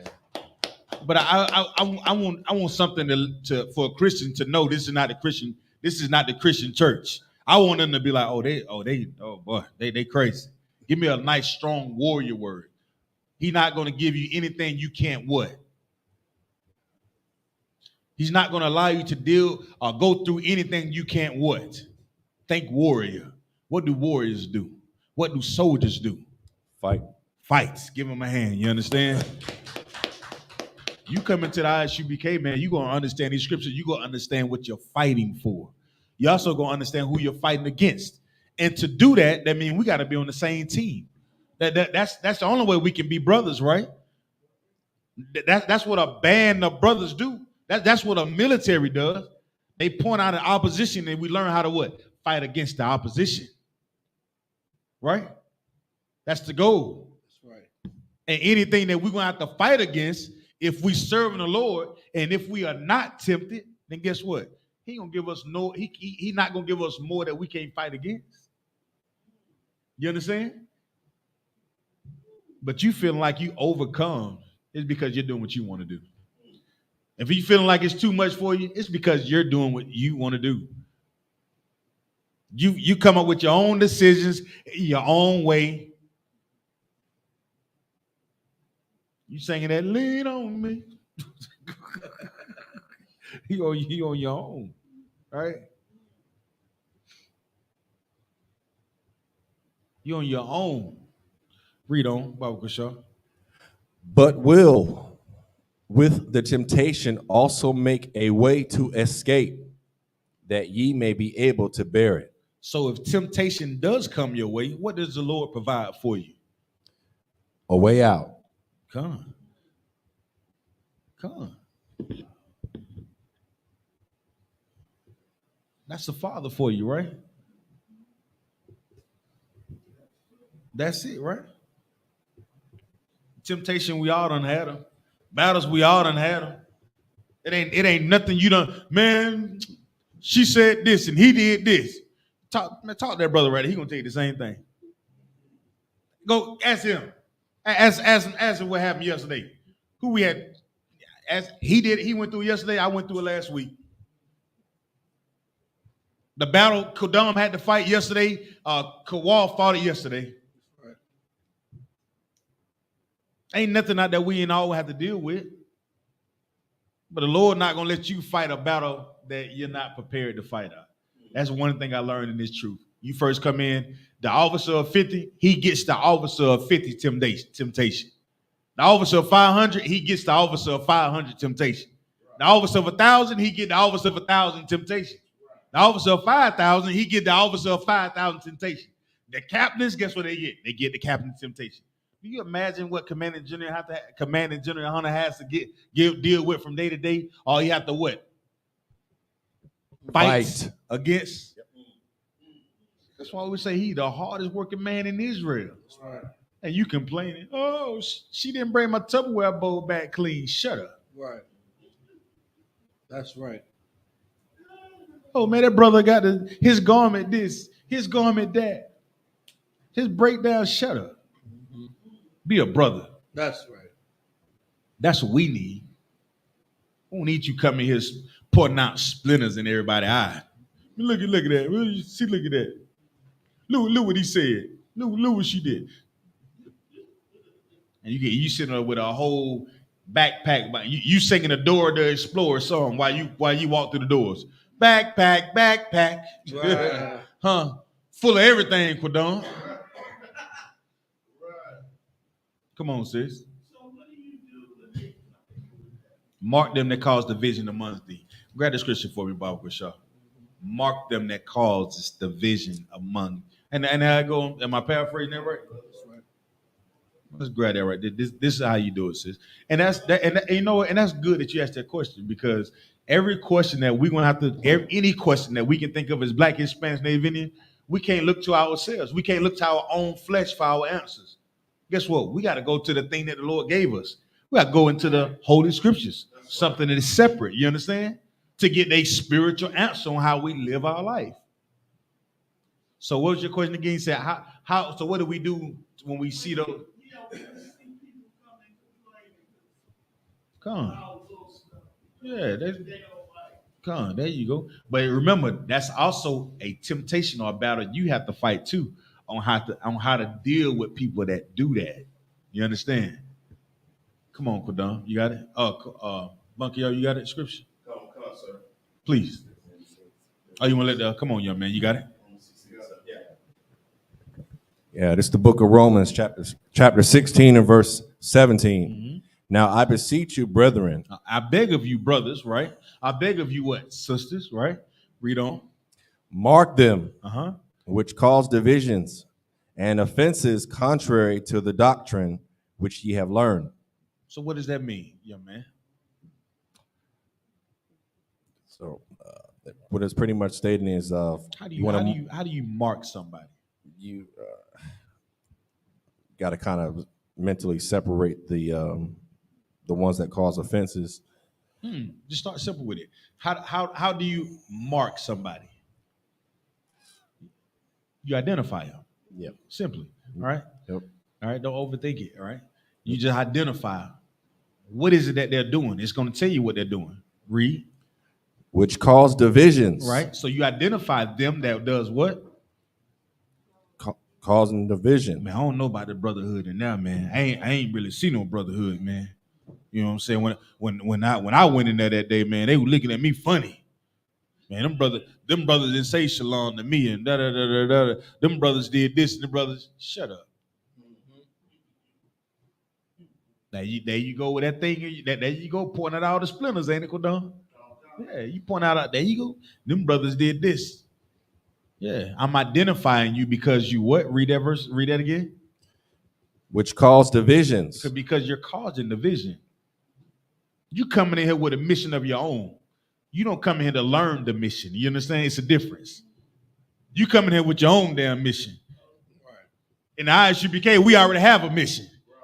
But I want something to for a Christian to know this is not the Christian. This is not the Christian church. I want them to be like, they crazy. Give me a nice strong warrior word. He's not going to give you anything you can't what? He's not going to allow you to deal or go through anything you can't what? Think warrior. What do warriors do? What do soldiers do? Fight. Fights. Give them a hand. You understand? You come into the Isupk, man, you're going to understand these scriptures. You're going to understand what you're fighting for. You're also going to understand who you're fighting against. And to do that, that means we got to be on the same team. That's the only way we can be brothers, right? That's what a band of brothers do. That's what a military does. They point out an opposition, and we learn how to what? Fight against the opposition. Right? That's the goal. That's right. And anything that we're going to have to fight against, if we serving the Lord, and if we are not tempted, then guess what? He gonna give us he not gonna give us more that we can't fight against. You understand? But you feeling like you overcome is because you're doing what you want to do. If you feeling like it's too much for you, it's because you're doing what you want to do. You come up with your own decisions, your own way. You singing that lean on me. you on your own, right? You on your own. Read on, Bible Shaw. But will with the temptation also make a way to escape, that ye may be able to bear it. So if temptation does come your way, what does the Lord provide for you? A way out. Come on. That's the Father for you, right? That's it, right? Temptation, we all done had them. Battles, we all done had them. It ain't nothing you done. Man, she said this and he did this. Talk to that brother right there. He gonna tell you the same thing. Go ask him. Ask him what happened yesterday. Who we had? He went through yesterday. I went through it last week. The battle Kodam had to fight yesterday. Kawal fought it yesterday. Right. Ain't nothing out there we ain't always have to deal with. But the Lord not gonna let you fight a battle that you're not prepared to fight out. That's one thing I learned in this truth. You first come in, the officer of 50, he gets the officer of 50 temptation. The officer of 500, he gets the officer of 500 temptation. The officer of 1,000, he get the officer of 1,000 temptation. The officer of 5,000, he get the officer of 5,000 temptation. The captains, guess what they get? They get the captain's temptation. Do you imagine what Commanding General YAHANNA has to deal with from day to day? Or he have to what? Fight against. That's why we say he the hardest working man in Israel. That's right. And you complaining, oh, she didn't bring my Tupperware bowl back clean. Shut up. Right. That's right. Oh, man, that brother got his garment this, his garment that. His breakdown, shut up. Mm-hmm. Be a brother. That's right. That's what we need. We don't need you coming here putting out splinters in everybody's eye. Look at that. See, look at that. Look what he said. Look what she did. And you sitting there with a whole backpack. You singing the Dora the Explorer song while you walk through the doors. Backpack. Right. Huh? Full of everything, Quadon. Come on, sis. Mark them that cause division amongst thee. Grab the scripture for me, Bible Shaw. Mark them that causes division among. And I go, am I paraphrasing that right? That's right. Let's grab that right there. This is how you do it, sis. And that's that. And you know, and that's good that you asked that question, because every question that we're gonna have to, any question that we can think of as Black, Hispanic, Native Indian, we can't look to ourselves. We can't look to our own flesh for our answers. Guess what? We got to go to the thing that the Lord gave us. We got to go into the Holy Scriptures, something that is separate. You understand? To get a spiritual answer on how we live our life. So, what was your question again? You said how? So, what do we do when we see those? Come on. Yeah, come on. There you go. But remember, that's also a temptation or a battle you have to fight too, on how to deal with people that do that. You understand? Come on, Kodam. You got it? Bunky, you got it? Scripture? Come on, sir. Please. Oh, you want to let come on, young man. You got it? Yeah, this is the book of Romans, chapter 16 and verse 17. Mm-hmm. Now, I beseech you, brethren. I beg of you, brothers, right? I beg of you, what? Sisters, right? Read on. Mark them, which cause divisions and offenses contrary to the doctrine which ye have learned. So what does that mean, young man? So What it's pretty much stating is, How do you mark somebody? You got to kind of mentally separate the ones that cause offenses. Just start simple with it. How do you mark somebody? You identify them. Yep. Simply. All right. Yep. All right. Don't overthink it. All right. You just identify what is it that they're doing. It's going to tell you what they're doing. Read. Which cause divisions. Right. So you identify them that does what? Causing division. Man, I don't know about the brotherhood in there, man. I ain't really seen no brotherhood, man. You know what I'm saying? When I went in there that day, man, they were looking at me funny. Man, them brothers didn't say shalom to me and da da da da da. Them brothers did this and the brothers shut up. Now there you go with that thing. There you go pointing out all the splinters, ain't it, Kodon? Yeah, you point out there you go. Them brothers did this. Yeah, I'm identifying you because you what? Read that verse. Read that again. Which cause divisions. Because you're causing division. You coming in here with a mission of your own. You don't come in here to learn the mission. You understand? It's a difference. You come in here with your own damn mission. Right. In the Isupk, we already have a mission. Right.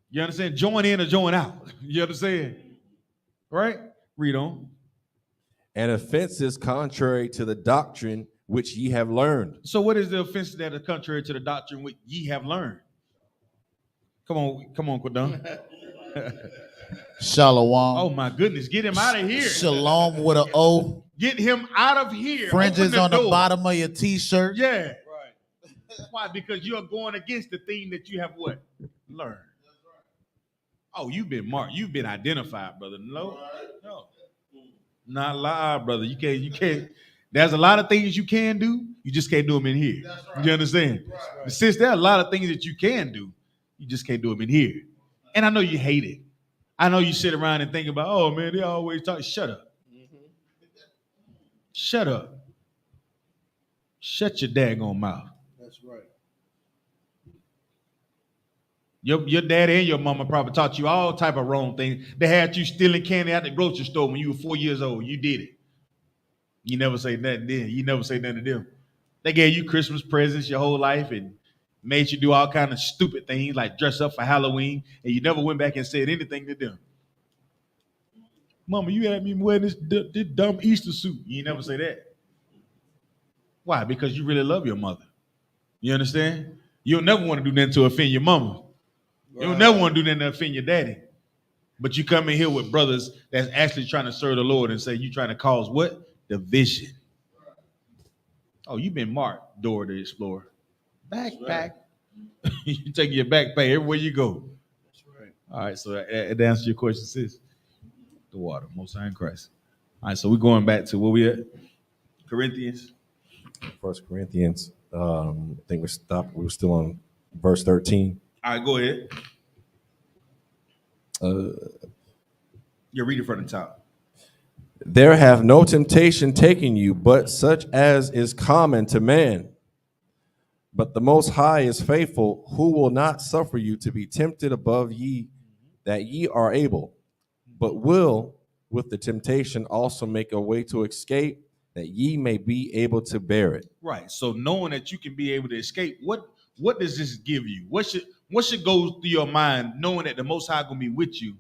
You understand? Join in or join out. You understand? Right? Read on. And offenses contrary to the doctrine which ye have learned. So what is the offense that are contrary to the doctrine which ye have learned? Come on, Kodon. Shalom. Oh my goodness, get him out of here. Shalom with an O. Get him out of here. Fringes on the bottom of your t-shirt. Yeah. Right. Why? Because you are going against the thing that you have what? Learned. Oh, you've been marked. You've been identified, brother. No. Not live, brother. You can't. There's a lot of things you can do. You just can't do them in here. Right. You understand? Right. Since there are a lot of things that you can do, you just can't do them in here. And I know you hate it. I know you sit around and think about, oh man, they always talk. Shut up. Mm-hmm. Shut up. Shut your daggone mouth. That's right. Your daddy and your mama probably taught you all type of wrong things. They had you stealing candy out the grocery store when you were 4 years old. You did it. You never say nothing then. You never say nothing to them. They gave you Christmas presents your whole life and made you do all kind of stupid things like dress up for Halloween, and you never went back and said anything to them. Mama, you had me wearing this dumb Easter suit. You never say that. Why? Because you really love your mother. You understand? You'll never want to do nothing to offend your mama. Right. You'll never want to do nothing to offend your daddy. But you come in here with brothers that's actually trying to serve the Lord and say you trying to cause what? Division. Right. Oh, you've been marked, Dora the Explorer. Backpack. Right. You take your backpack everywhere you go. That's right. All right, so that answers your question, sis. The water, Most High in Christ. All right, so we're going back to where we at? Corinthians. 1 Corinthians. I think we stopped. We were still on verse 13. All right, go ahead. You're reading from the top. There have no temptation taken you, but such as is common to man. But the Most High is faithful, who will not suffer you to be tempted above ye, that ye are able, but will with the temptation also make a way to escape, that ye may be able to bear it. Right. So knowing that you can be able to escape, what does this give you? What should go through your mind, knowing that the Most High gonna be with you?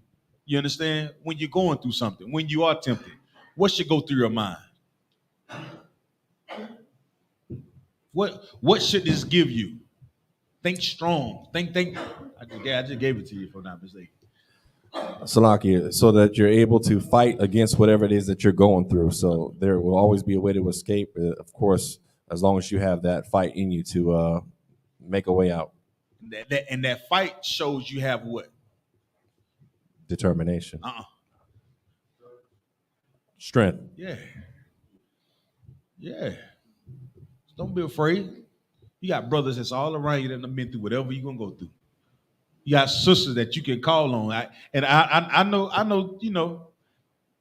You understand? When you're going through something, when you are tempted, what should go through your mind? What should this give you? Think strong. Think. I just gave it to you if I'm not mistaken. Salaki, so that you're able to fight against whatever it is that you're going through. So there will always be a way to escape, of course, as long as you have that fight in you to make a way out. And that fight shows you have what? Determination. Strength. Yeah. Don't be afraid. You got brothers that's all around you that have been through whatever you're gonna go through. You got sisters that you can call on. I know, you know,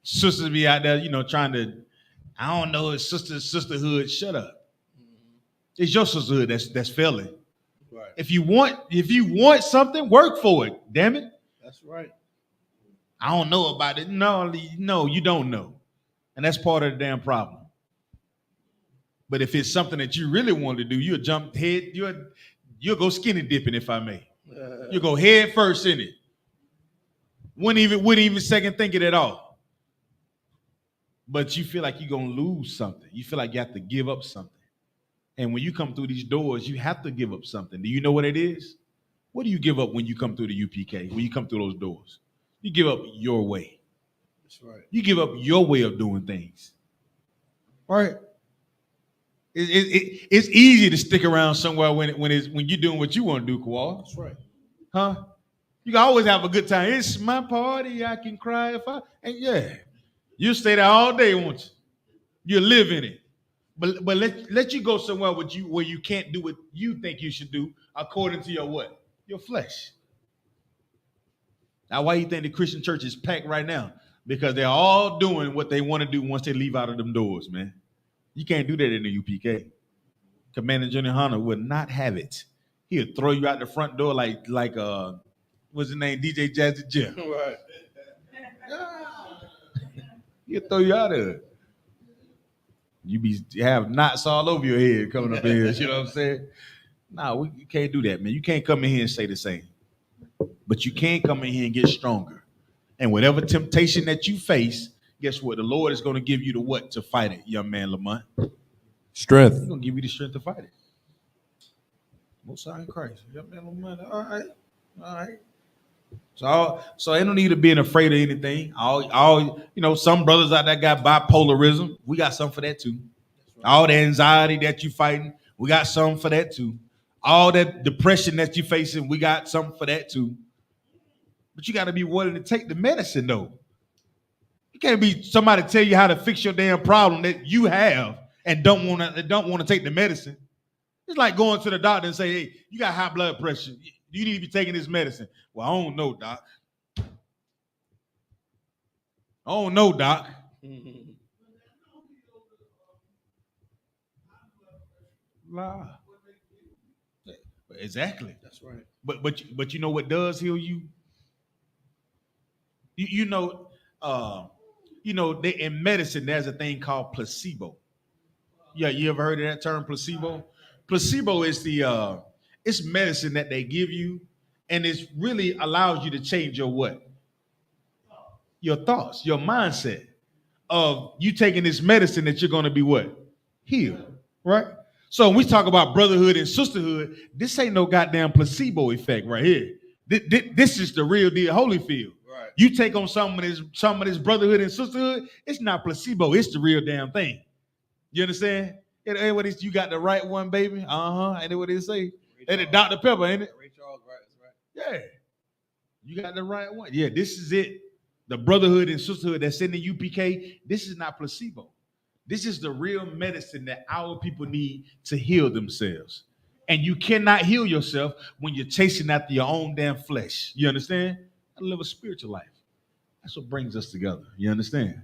sisters be out there, you know, trying to, I don't know, it's sisterhood. Shut up. It's your sisterhood that's failing. Right. If you want something, work for it. Damn it. That's right. I don't know about it. No, you don't know. And that's part of the damn problem. But if it's something that you really want to do, you'll jump head, you'll go skinny dipping, if I may. You'll go head first in it. Wouldn't even second think it at all. But you feel like you're gonna lose something. You feel like you have to give up something. And when you come through these doors, you have to give up something. Do you know what it is? What do you give up when you come through the UPK? When you come through those doors? You give up your way. That's right. You give up your way of doing things. All right. It's easy to stick around somewhere when you're doing what you want to do, Kawal. That's right. Huh? You can always have a good time. It's my party. I can cry if I. And yeah, you stay there all day, won't you? You live in it. But let you go somewhere where you can't do what you think you should do according to your what? Your flesh. Now, why you think the Christian church is packed right now? Because they're all doing what they want to do once they leave out of them doors, man. You can't do that in the UPK. Commander General Hunter would not have it. He'll throw you out the front door like what's his name? DJ Jazzy Jeff. Right. He'll throw you out of it. You have knots all over your head coming up in here. You know what I'm saying? No, you can't do that, man. You can't come in here and say the same. But you can come in here and get stronger. And whatever temptation that you face, guess what? The Lord is going to give you the what to fight it, young man Lamont. Strength. He's going to give you the strength to fight it. Most High in Christ. Young man Lamont. All right. So ain't no need of being afraid of anything. All some brothers out there got bipolarism. We got some for that too. Right. All the anxiety that you fighting, we got some for that too. All that depression that you facing, we got some for that too. But you got to be willing to take the medicine though. You can't be somebody tell you how to fix your damn problem that you have and don't want to take the medicine. It's like going to the doctor and say, hey, you got high blood pressure. You need to be taking this medicine. Well, I don't know, doc. Nah. Exactly. That's right. But you know what does heal you? You know, in medicine, there's a thing called placebo. Yeah, you ever heard of that term, placebo? Placebo is it's medicine that they give you, and it really allows you to change your what? Your thoughts, your mindset of you taking this medicine that you're going to be what? Healed, right? So when we talk about brotherhood and sisterhood, this ain't no goddamn placebo effect right here. This is the real deal, Holyfield. Right. You take on some of this brotherhood and sisterhood, it's not placebo, it's the real damn thing. You understand? And what is you got the right one, baby? Ain't that what they say? And the Dr. Pepper, ain't it? Ray Charles, right? Yeah. You got the right one. Yeah, this is it. The brotherhood and sisterhood that's in the UPK, this is not placebo. This is the real medicine that our people need to heal themselves. And you cannot heal yourself when you're chasing after your own damn flesh. You understand? I live a spiritual life. That's what brings us together. You understand?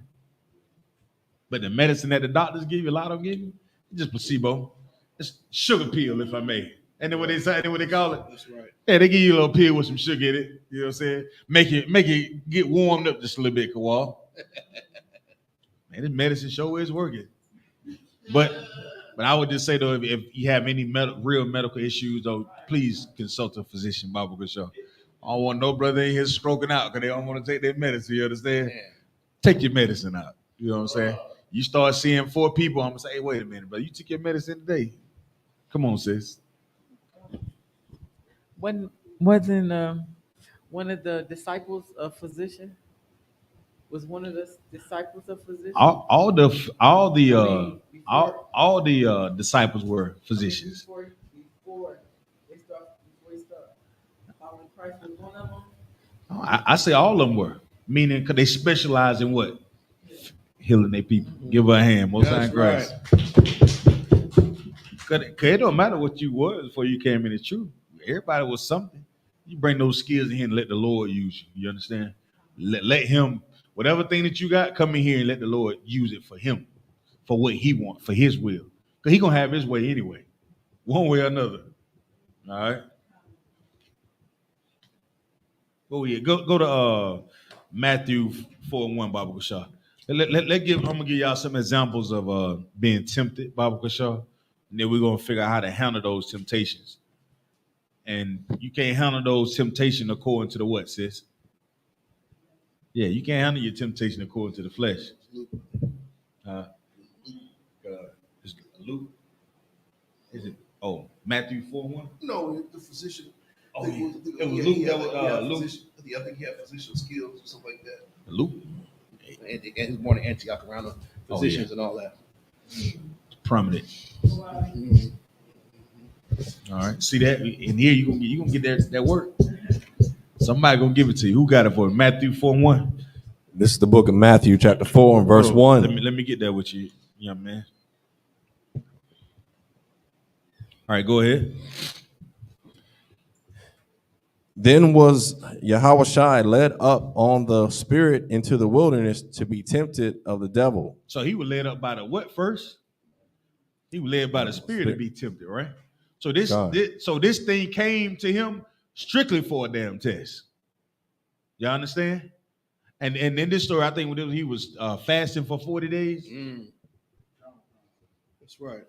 But the medicine that the doctors give you, a lot of them give you, it's just placebo. It's sugar pill, if I may. And then what they say, and then what they call it? That's right. Yeah, they give you a little pill with some sugar in it. You know what I'm saying? Make it get warmed up just a little bit, Kawal. Man, this medicine sure is working. But I would just say though, if you have any real medical issues, though, please consult a physician, Bible Good Show. I don't want no brother in here stroking out because they don't want to take their medicine. You understand? Yeah. Take your medicine out. You know what I'm saying? You start seeing 4 people, I'm gonna say, hey, wait a minute, brother. You took your medicine today. Come on, sis. Wasn't one of the disciples a physician? Was one of the disciples a physician? All the disciples were physicians. Before he started following Christ, was one of them? I say all of them were, meaning because they specialize in what? Healing their people. Give her a hand. Most High in Christ. Because it don't matter what you was before you came in the truth. Everybody was something. You bring those skills in here and let the Lord use you. You understand? Let him, whatever thing that you got, come in here and let the Lord use it for him, for what he wants, for his will. Because he going to have his way anyway, one way or another. All right? Go Matthew 4:1, Baba Kashar. I'm gonna give y'all some examples of being tempted, Baba Kashar, and then we're gonna figure out how to handle those temptations. And you can't handle those temptations according to the what, sis? Yeah, you can't handle your temptation according to the flesh. Is Luke? Is it? Oh, Matthew 4:1. No, the physician. Oh, it was Luke that was Luke. I think he had physician skills or something like that. Luke. And he was born in Antioch around the physicians and all that. Prominent. All right. See that? In here you gonna get that work. Somebody gonna give it to you. Who got it for you? Matthew 4:1. This is the book of Matthew, chapter 4, and verse 1. Let me get that with you, young man. All right, go ahead. Then was Yahawashi led up on the spirit into the wilderness to be tempted of the devil. So he was led up by the what first? He was led by the spirit to be tempted, right? So this thing came to him strictly for a damn test. Y'all understand? And in this story, I think he was fasting for 40 days. That's right.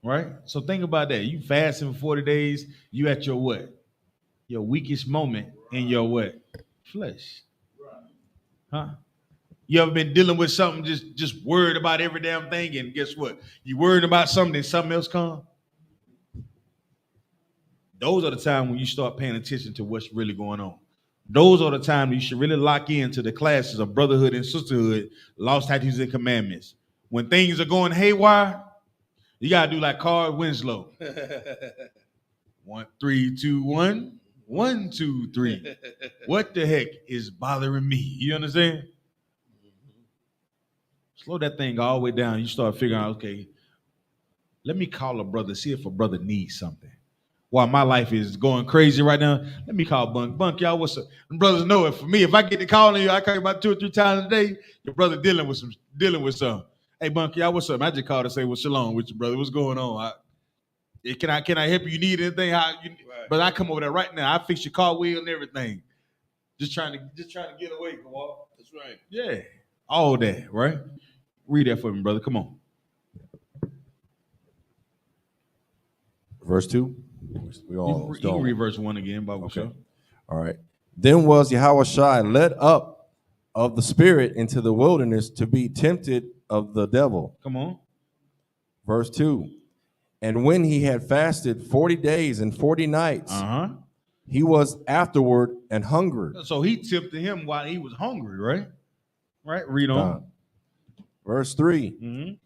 Right? So think about that. You fasting for 40 days, you at your what? Your weakest moment in your what? Flesh. Huh? You ever been dealing with something, just worried about every damn thing, and guess what? You worried about something, and something else comes? Those are the times when you start paying attention to what's really going on. Those are the times you should really lock into the classes of brotherhood and sisterhood, law, statutes, and commandments. When things are going haywire, you gotta do like Carl Winslow. 1, 3, 2, 1. 1, 2, 3. What the heck is bothering me? You understand? Slow that thing all the way down. You start figuring out, okay, let me call a brother, see if a brother needs something. While my life is going crazy right now, let me call Bunk. Bunk, y'all, what's up? And brothers know it. For me, if I get to calling you, I call you about 2 or 3 times a day, your brother dealing with some. Hey, Bunk, y'all, what's up? I just called to say what's shalom with you, brother. What's going on? Can I help you? You need anything? But I come over there right now. I fix your car wheel and everything. Just trying to get away, Kawal. That's right. Yeah, all that, right? Read that for me, brother. Come on. Verse 2. You can read verse 1 again, Bible. Okay. All right. Then was Yahawashi led up of the spirit into the wilderness to be tempted of the devil. Come on. Verse 2. And when he had fasted 40 days and 40 nights, he was afterward and hungered. So he tempted him while he was hungry, right? Right? Read on. Verse 3.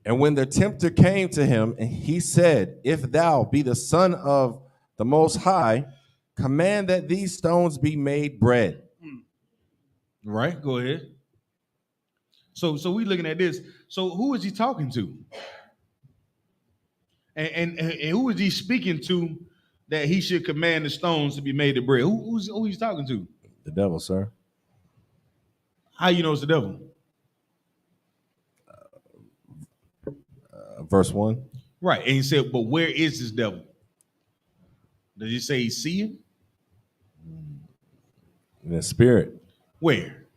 And when the tempter came to him, and he said, if thou be the Son of the Most High, command that these stones be made bread. Right? Go ahead. So we looking at this. So who is he talking to? And who is he speaking to that he should command the stones to be made to bread? Who he's talking to? The devil, sir. How you know it's the devil? Verse 1. Right. And he said, but where is this devil? Does he say he see him? In the spirit. Where?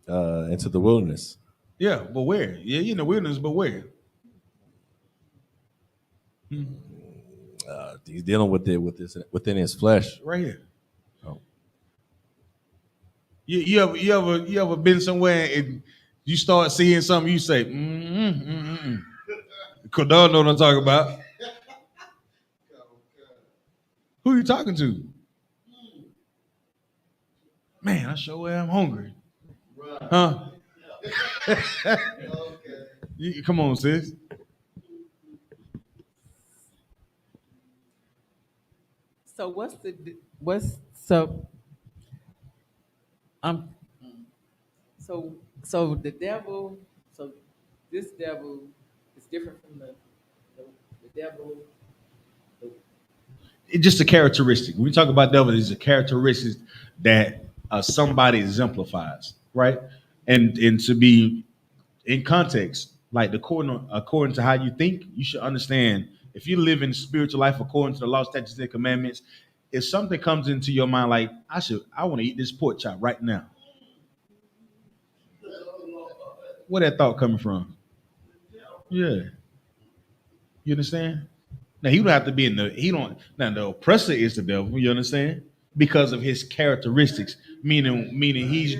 Into the wilderness. Yeah, but where? Yeah, in the wilderness, but where? He's dealing with it within his flesh. Right here. Oh. You ever been somewhere and you start seeing something, you say, Kodar know what I'm talking about. Who you talking to? Man, I sure am hungry. Huh? Come on, sis. So the devil, so this devil is different from the devil. It's just a characteristic. When we talk about devil, it's a characteristic that somebody exemplifies, right? And to be in context, like according to how you think, you should understand if you live in spiritual life according to the law, statutes, and commandments, if something comes into your mind like I want to eat this pork chop right now, where that thought coming from? Yeah, you understand? Now he don't have to be in the now the oppressor is the devil. You understand? Because of his characteristics, meaning he's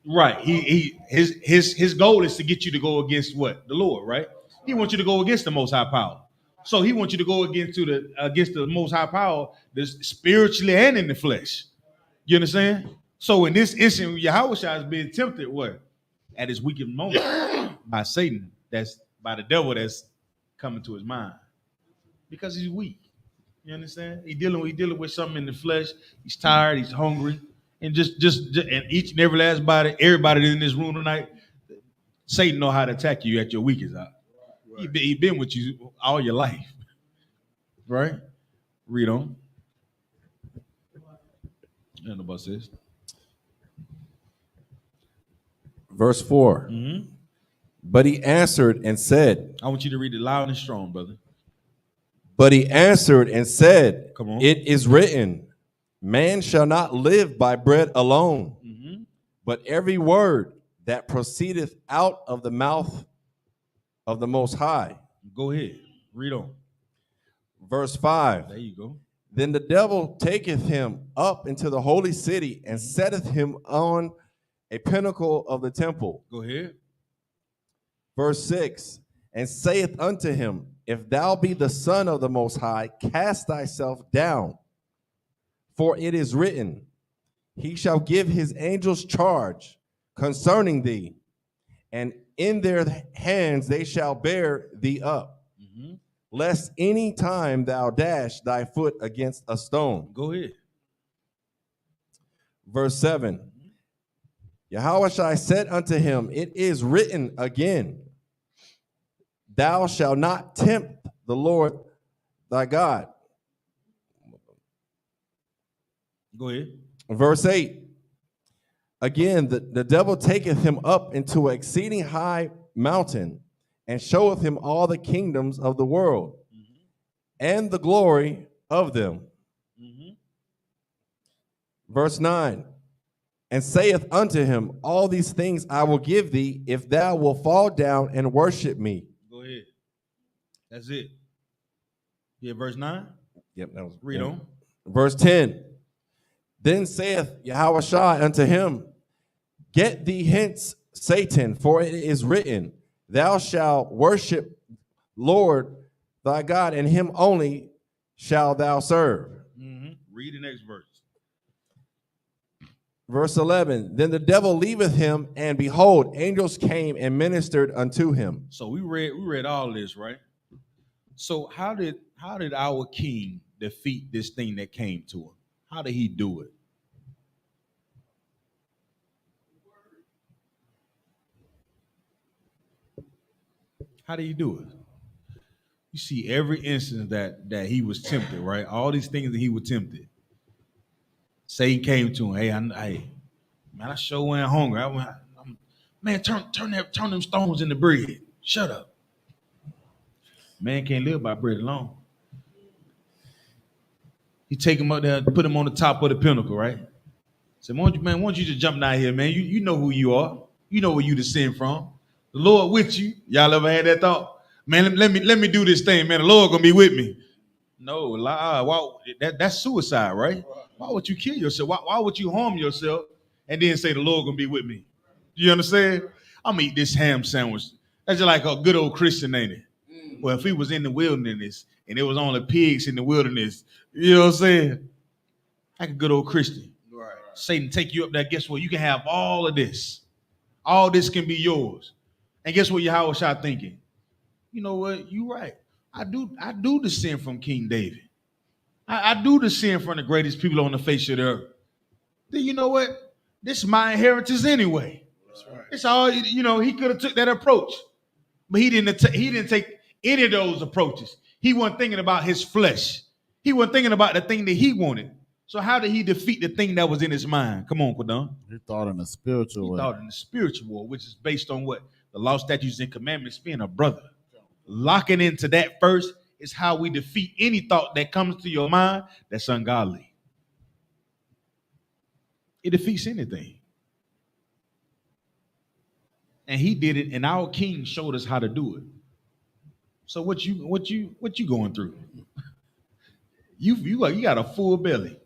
right. His goal is to get you to go against what? The Lord, right? He wants you to go against the Most High Power. So he wants you to go against the Most High Power, this spiritually and in the flesh. You understand? So in this instant, Yahushua is being tempted what? At his weakest moment by Satan. That's by the devil that's coming to his mind. Because he's weak. You understand? He dealing with something in the flesh. He's tired, he's hungry. And just and each and every last body, everybody that's in this room tonight, Satan know how to attack you at your weakest hour. Right. He been with you all your life. Right? Read on. I don't know about this. Verse 4. Mm-hmm. But he answered and said, I want you to read it loud and strong, brother. But he answered and said, come on. It is written, man shall not live by bread alone, but every word that proceedeth out of the mouth of the Most High. Go ahead. Read on. Verse 5. There you go. Then the devil taketh him up into the holy city and setteth him on a pinnacle of the temple. Go ahead. Verse 6. And saith unto him, if thou be the Son of the Most High, cast thyself down. For it is written, he shall give his angels charge concerning thee, and in their hands they shall bear thee up, lest any time thou dash thy foot against a stone. Go ahead. Verse 7. Yahushua said unto him, it is written again, thou shalt not tempt the Lord thy God. Go ahead. Verse 8. Again, the devil taketh him up into an exceeding high mountain and showeth him all the kingdoms of the world and the glory of them. Verse 9. And saith unto him, all these things I will give thee if thou wilt fall down and worship me. Go ahead. That's it. Yeah, verse 9. Yep, that was. Read on. Verse 10. Then saith Yahushua unto him, get thee hence, Satan, for it is written, thou shalt worship Lord thy God, and him only shalt thou serve. Read the next verse. Verse 11. Then the devil leaveth him, and behold, angels came and ministered unto him. So we read all this, right? So how did our king defeat this thing that came to him? How did he do it? How did he do it? You see every instance that he was tempted, right? All these things that he was tempted. Satan came to him, hey, man, I sure went hungry. Man, turn them stones into bread. Shut up. Man can't live by bread alone. He take him up there, put him on the top of the pinnacle, right? Say, why don't you just jump down here, man? You know who you are. You know where you descend from. The Lord with you. Y'all ever had that thought? Man, let me do this thing, man. The Lord gonna be with me. No, that's suicide, right? Why would you kill yourself? Why would you harm yourself and then say the Lord gonna be with me? You understand? I'm gonna eat this ham sandwich. That's just like a good old Christian, ain't it? Well, if he was in the wilderness and there was only pigs in the wilderness, you know what I'm saying? Like a good old Christian. Right. Satan take you up there. Guess what? You can have all of this. All this can be yours. And guess what Yahushua thinking? You know what? You right. I do descend from King David. I do descend from the greatest people on the face of the earth. Then you know what? This is my inheritance anyway. That's right. It's all, he could have took that approach. But he didn't take any of those approaches. He wasn't thinking about his flesh. He wasn't thinking about the thing that he wanted. So how did he defeat the thing that was in his mind? Come on, Quadon. He thought in a spiritual way. He thought in the spiritual war, which is based on what? The law, statutes, and commandments, being a brother. Locking into that first is how we defeat any thought that comes to your mind that's ungodly. It defeats anything. And he did it, and our king showed us how to do it. So what you going through? You got a full belly.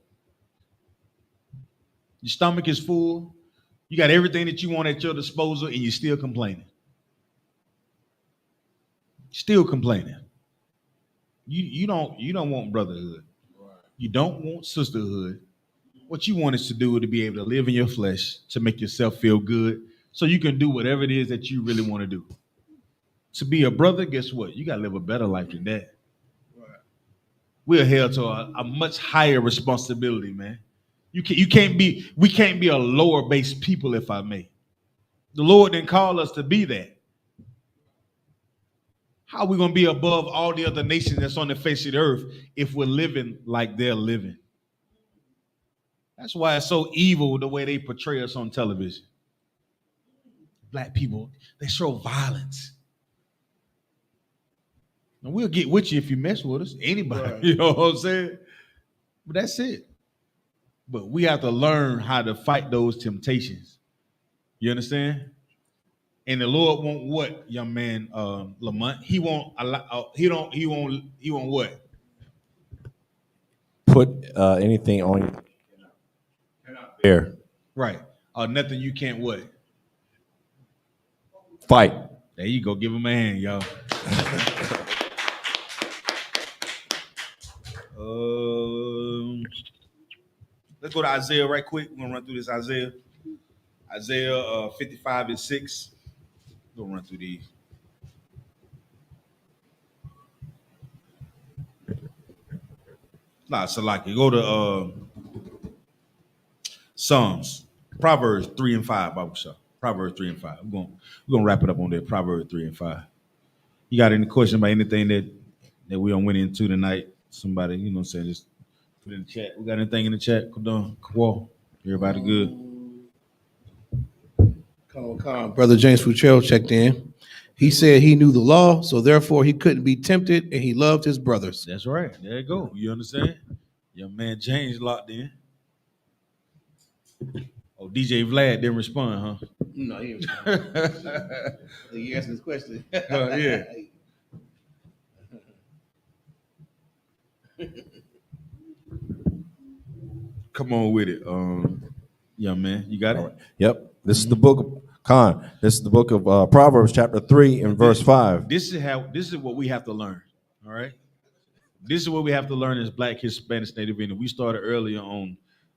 Your stomach is full. You got everything that you want at your disposal, and you're still complaining. Still complaining. You don't want brotherhood. You don't want sisterhood. What you want is to do to be able to live in your flesh, to make yourself feel good, so you can do whatever it is that you really want to do. To be a brother, guess what? You gotta live a better life than that. We're held to a much higher responsibility, man. We can't be a lower based people, if I may. The Lord didn't call us to be that. How are we gonna be above all the other nations that's on the face of the earth if we're living like they're living? That's why it's so evil the way they portray us on television. Black people, they show violence. And we'll get with you if you mess with us. Anybody, right. You know what I'm saying? But that's it. But we have to learn how to fight those temptations. You understand? And the Lord won't what, young man, Lamont? He won't allow. He won't what? Put anything on you. There. Right. Nothing you can't what? Fight. There you go. Give him a hand, y'all. Let's go to Isaiah right quick. We're gonna run through this Isaiah. Isaiah 55 and 6. We'll run through these. Nah, Salaki. Go to Psalms. Proverbs 3 and 5, Bible Shop. Proverbs 3 and 5. We're gonna wrap it up on there. Proverbs 3 and 5. You got any question about anything that we don't went into tonight? Somebody, you know what I'm saying, just put in the chat. We got anything in the chat? Come on. Everybody good? Brother James Futrell checked in. He said he knew the law, so therefore he couldn't be tempted, and he loved his brothers. That's right. There you go. You understand? Young man James locked in. Oh, DJ Vlad didn't respond, huh? No, he didn't respond. You answered his question. Yeah. Come on with it, young man. You got it? Right. Yep. This is the book of This is the book of Proverbs, chapter 3 and verse 5. This is what we have to learn. All right. This is what we have to learn as Black, Hispanic, Native Indian. We started earlier on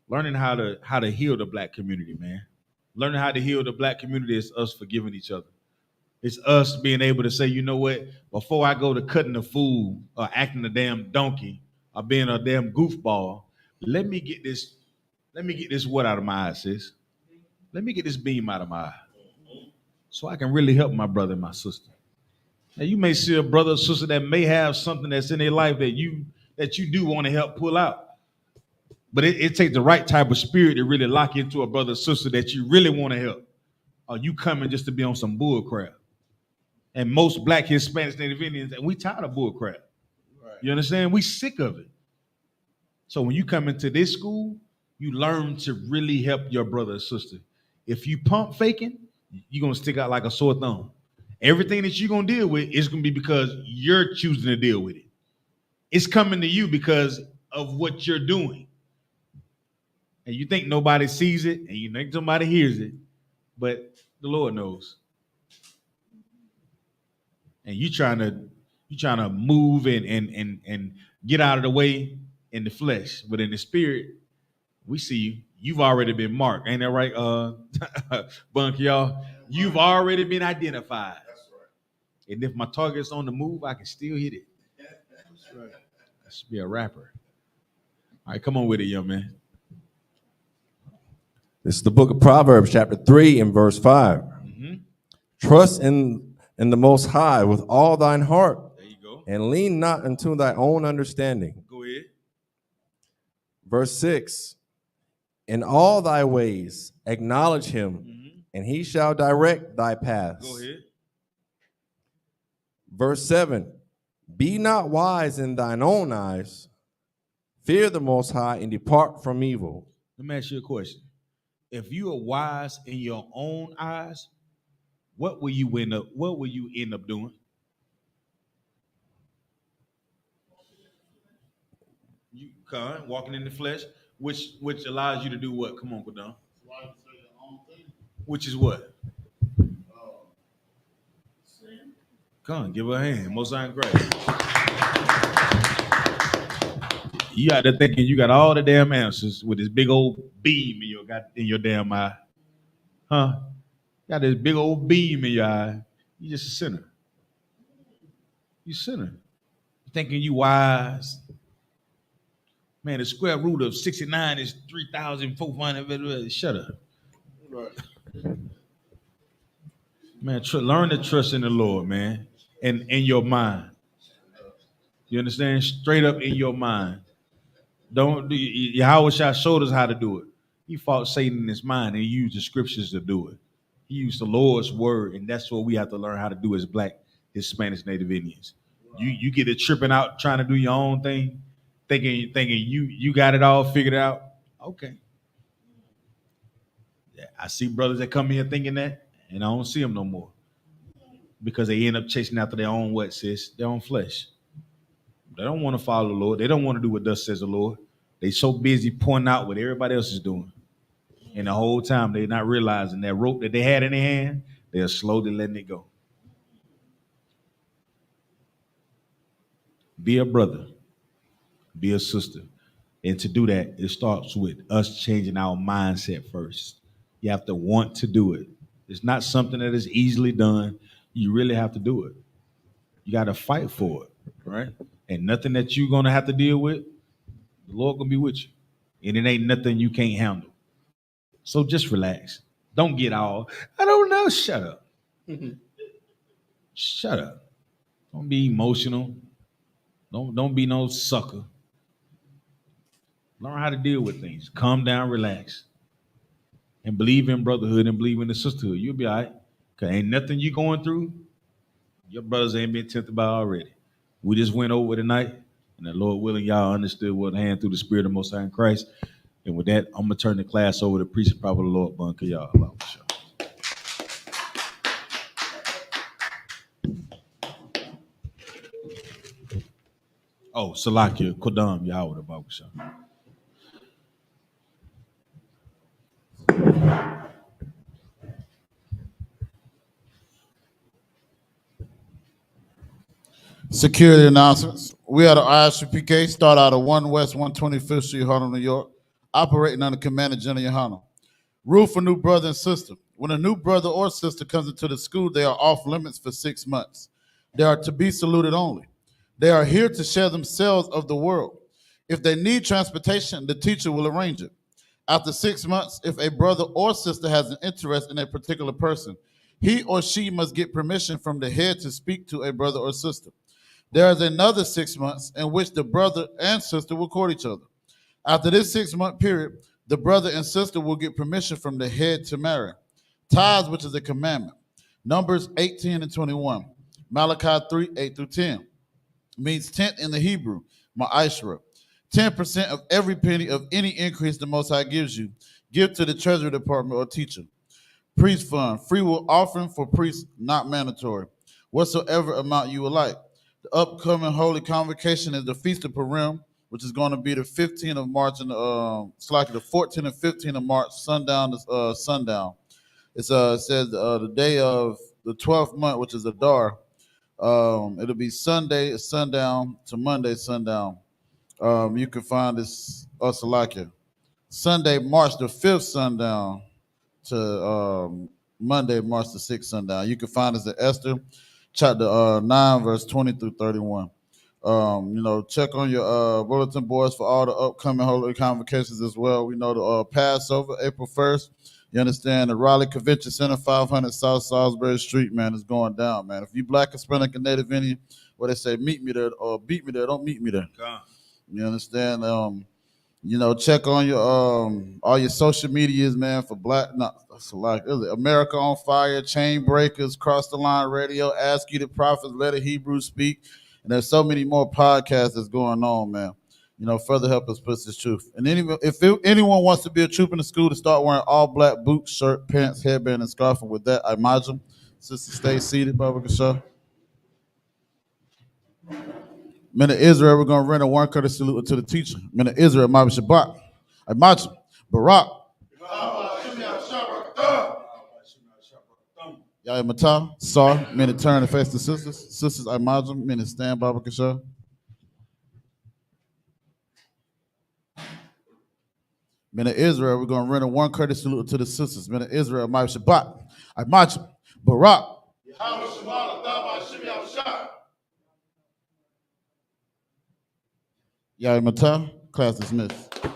learning how to heal the Black community, man. Learning how to heal the Black community is us forgiving each other. It's us being able to say, you know what, before I go to cutting a fool or acting a damn donkey or being a damn goofball, let me get this what out of my eye, sis. Let me get this beam out of my eye so I can really help my brother and my sister. Now, you may see a brother or sister that may have something that's in their life that you do want to help pull out. But it takes the right type of spirit to really lock into a brother or sister that you really want to help. Or you coming just to be on some bull crap. And most Black, Hispanics, Native Indians, and we tired of bull crap. Right. You understand? We sick of it. So when you come into this school, you learn to really help your brother or sister. If you pump faking, you're going to stick out like a sore thumb. Everything that you're going to deal with is going to be because you're choosing to deal with it. It's coming to you because of what you're doing. And you think nobody sees it, and you think somebody hears it, but the Lord knows. And you trying to move and get out of the way in the flesh, but in the spirit, we see you. You've already been marked, ain't that right, Bunk, y'all? You've already been identified. That's right. And if my target's on the move, I can still hit it. That's right. I should be a rapper. All right, come on with it, young man. This is the book of Proverbs, chapter 3 and verse 5. Mm-hmm. Trust in the Most High with all thine heart. There you go. And lean not unto thy own understanding. Go ahead. Verse 6. In all thy ways acknowledge him, and he shall direct thy paths. Go ahead. Verse 7. Be not wise in thine own eyes. Fear the Most High and depart from evil. Let me ask you a question. if you are wise in your own eyes, what will you end up doing? You walking in the flesh, which allows you to do what? Come on, Kodam. Which is what? Come on, give her a hand. Most High in Christ. You out there thinking you got all the damn answers with this big old beam in your damn eye. Huh? Got this big old beam in your eye. You just a sinner. You sinner. Thinking you wise. Man, the square root of 69 is 3,400. Shut up. Right. Man, learn to trust in the Lord, man. And in your mind. You understand? Straight up in your mind. Yahweh showed us how to do it. He fought Satan in his mind and he used the scriptures to do it. He used the Lord's word, and that's what we have to learn how to do as Black, Hispanic, Native Indians. Wow. You get it tripping out trying to do your own thing, thinking you got it all figured out. Okay. Yeah, I see brothers that come here thinking that, and I don't see them no more because they end up chasing after their own what, sis? Their own flesh. They don't want to follow the Lord. They don't want to do what thus says the Lord. They so busy pointing out what everybody else is doing. And the whole time they're not realizing that rope that they had in their hand, they're slowly letting it go. Be a brother. Be a sister. And to do that, it starts with us changing our mindset first. You have to want to do it. It's not something that is easily done. You really have to do it. You got to fight for it, right? And nothing that you're going to have to deal with, the Lord going to be with you. And it ain't nothing you can't handle. So just relax. Don't get all, I don't know, shut up. Shut up. Don't be emotional. Don't be no sucker. Learn how to deal with things. Calm down, relax. And believe in brotherhood and believe in the sisterhood. You'll be all right. Because ain't nothing you going through, your brothers ain't been tempted by already. We just went over tonight, and the Lord willing, y'all understood what hand through the Spirit of Most High in Christ. And with that, I'm going to turn the class over to Priest and Prophet of the Lord, Bunker, y'all. Oh, Salakia, Kodam, Yahweh, the Bible show. Security announcements. We are the Isupk, start out of 1 West 125th Street, Harlem, New York, operating under Commander General YAHANNA. Rule for new brother and sister. When a new brother or sister comes into the school, they are off limits for 6 months. They are to be saluted only. They are here to share themselves of the world. If they need transportation, the teacher will arrange it. After 6 months, if a brother or sister has an interest in a particular person, he or she must get permission from the head to speak to a brother or sister. There is another 6 months in which the brother and sister will court each other. After this 6 month period, the brother and sister will get permission from the head to marry. Tithes, which is a commandment. Numbers 18 and 21. Malachi 3, 8 through 10. Means tenth in the Hebrew, ma'ashra. 10% of every penny of any increase the Most High gives you, give to the Treasury Department or teacher. Priest fund, free will offering for priests, not mandatory. Whatsoever amount you would like. The upcoming holy convocation is the Feast of Purim, which is going to be the 15th of March and the 14th and 15th of March, sundown to sundown. It says the day of the 12th month, which is Adar. It'll be Sunday sundown to Monday sundown. You can find this Salakia. Sunday, March the 5th sundown to Monday, March the 6th sundown. You can find us at Esther chapter 9, verse 20 through 31. Check on your bulletin boards for all the upcoming holy convocations as well. We know the Passover, April 1st. You understand the Raleigh Convention Center, 500 South Salisbury Street, man, is going down, man. If you Black, Hispanic, and Native Indian, what they say, meet me there or beat me there, don't meet me there. God. You understand? Check on your all your social medias, man, for America on Fire, Chain Breakers, Cross the Line Radio, Ask You the Prophets, Let a Hebrew Speak, and there's so many more podcasts that's going on, man. further help us push this truth. And if anyone wants to be a troop in the school, to start wearing all black boots, shirt, pants, headband, and scarf. And with that, I imagine. Sister, stay seated, Baba Kasha. Men of Israel, we're going to render one courtesy salute to the teacher. Men of Israel, Mabba Shabbat. I imagine. Barak. Yahya Matah, Sar, men to turn and face the sisters. Sisters, I imagine. Men to stand, Baba Kasha. Men of Israel, we're going to render one courtesy salute to the sisters. Men of Israel, Mabba Shabbat. I imagine. Barak. Yahya Matah, class dismissed.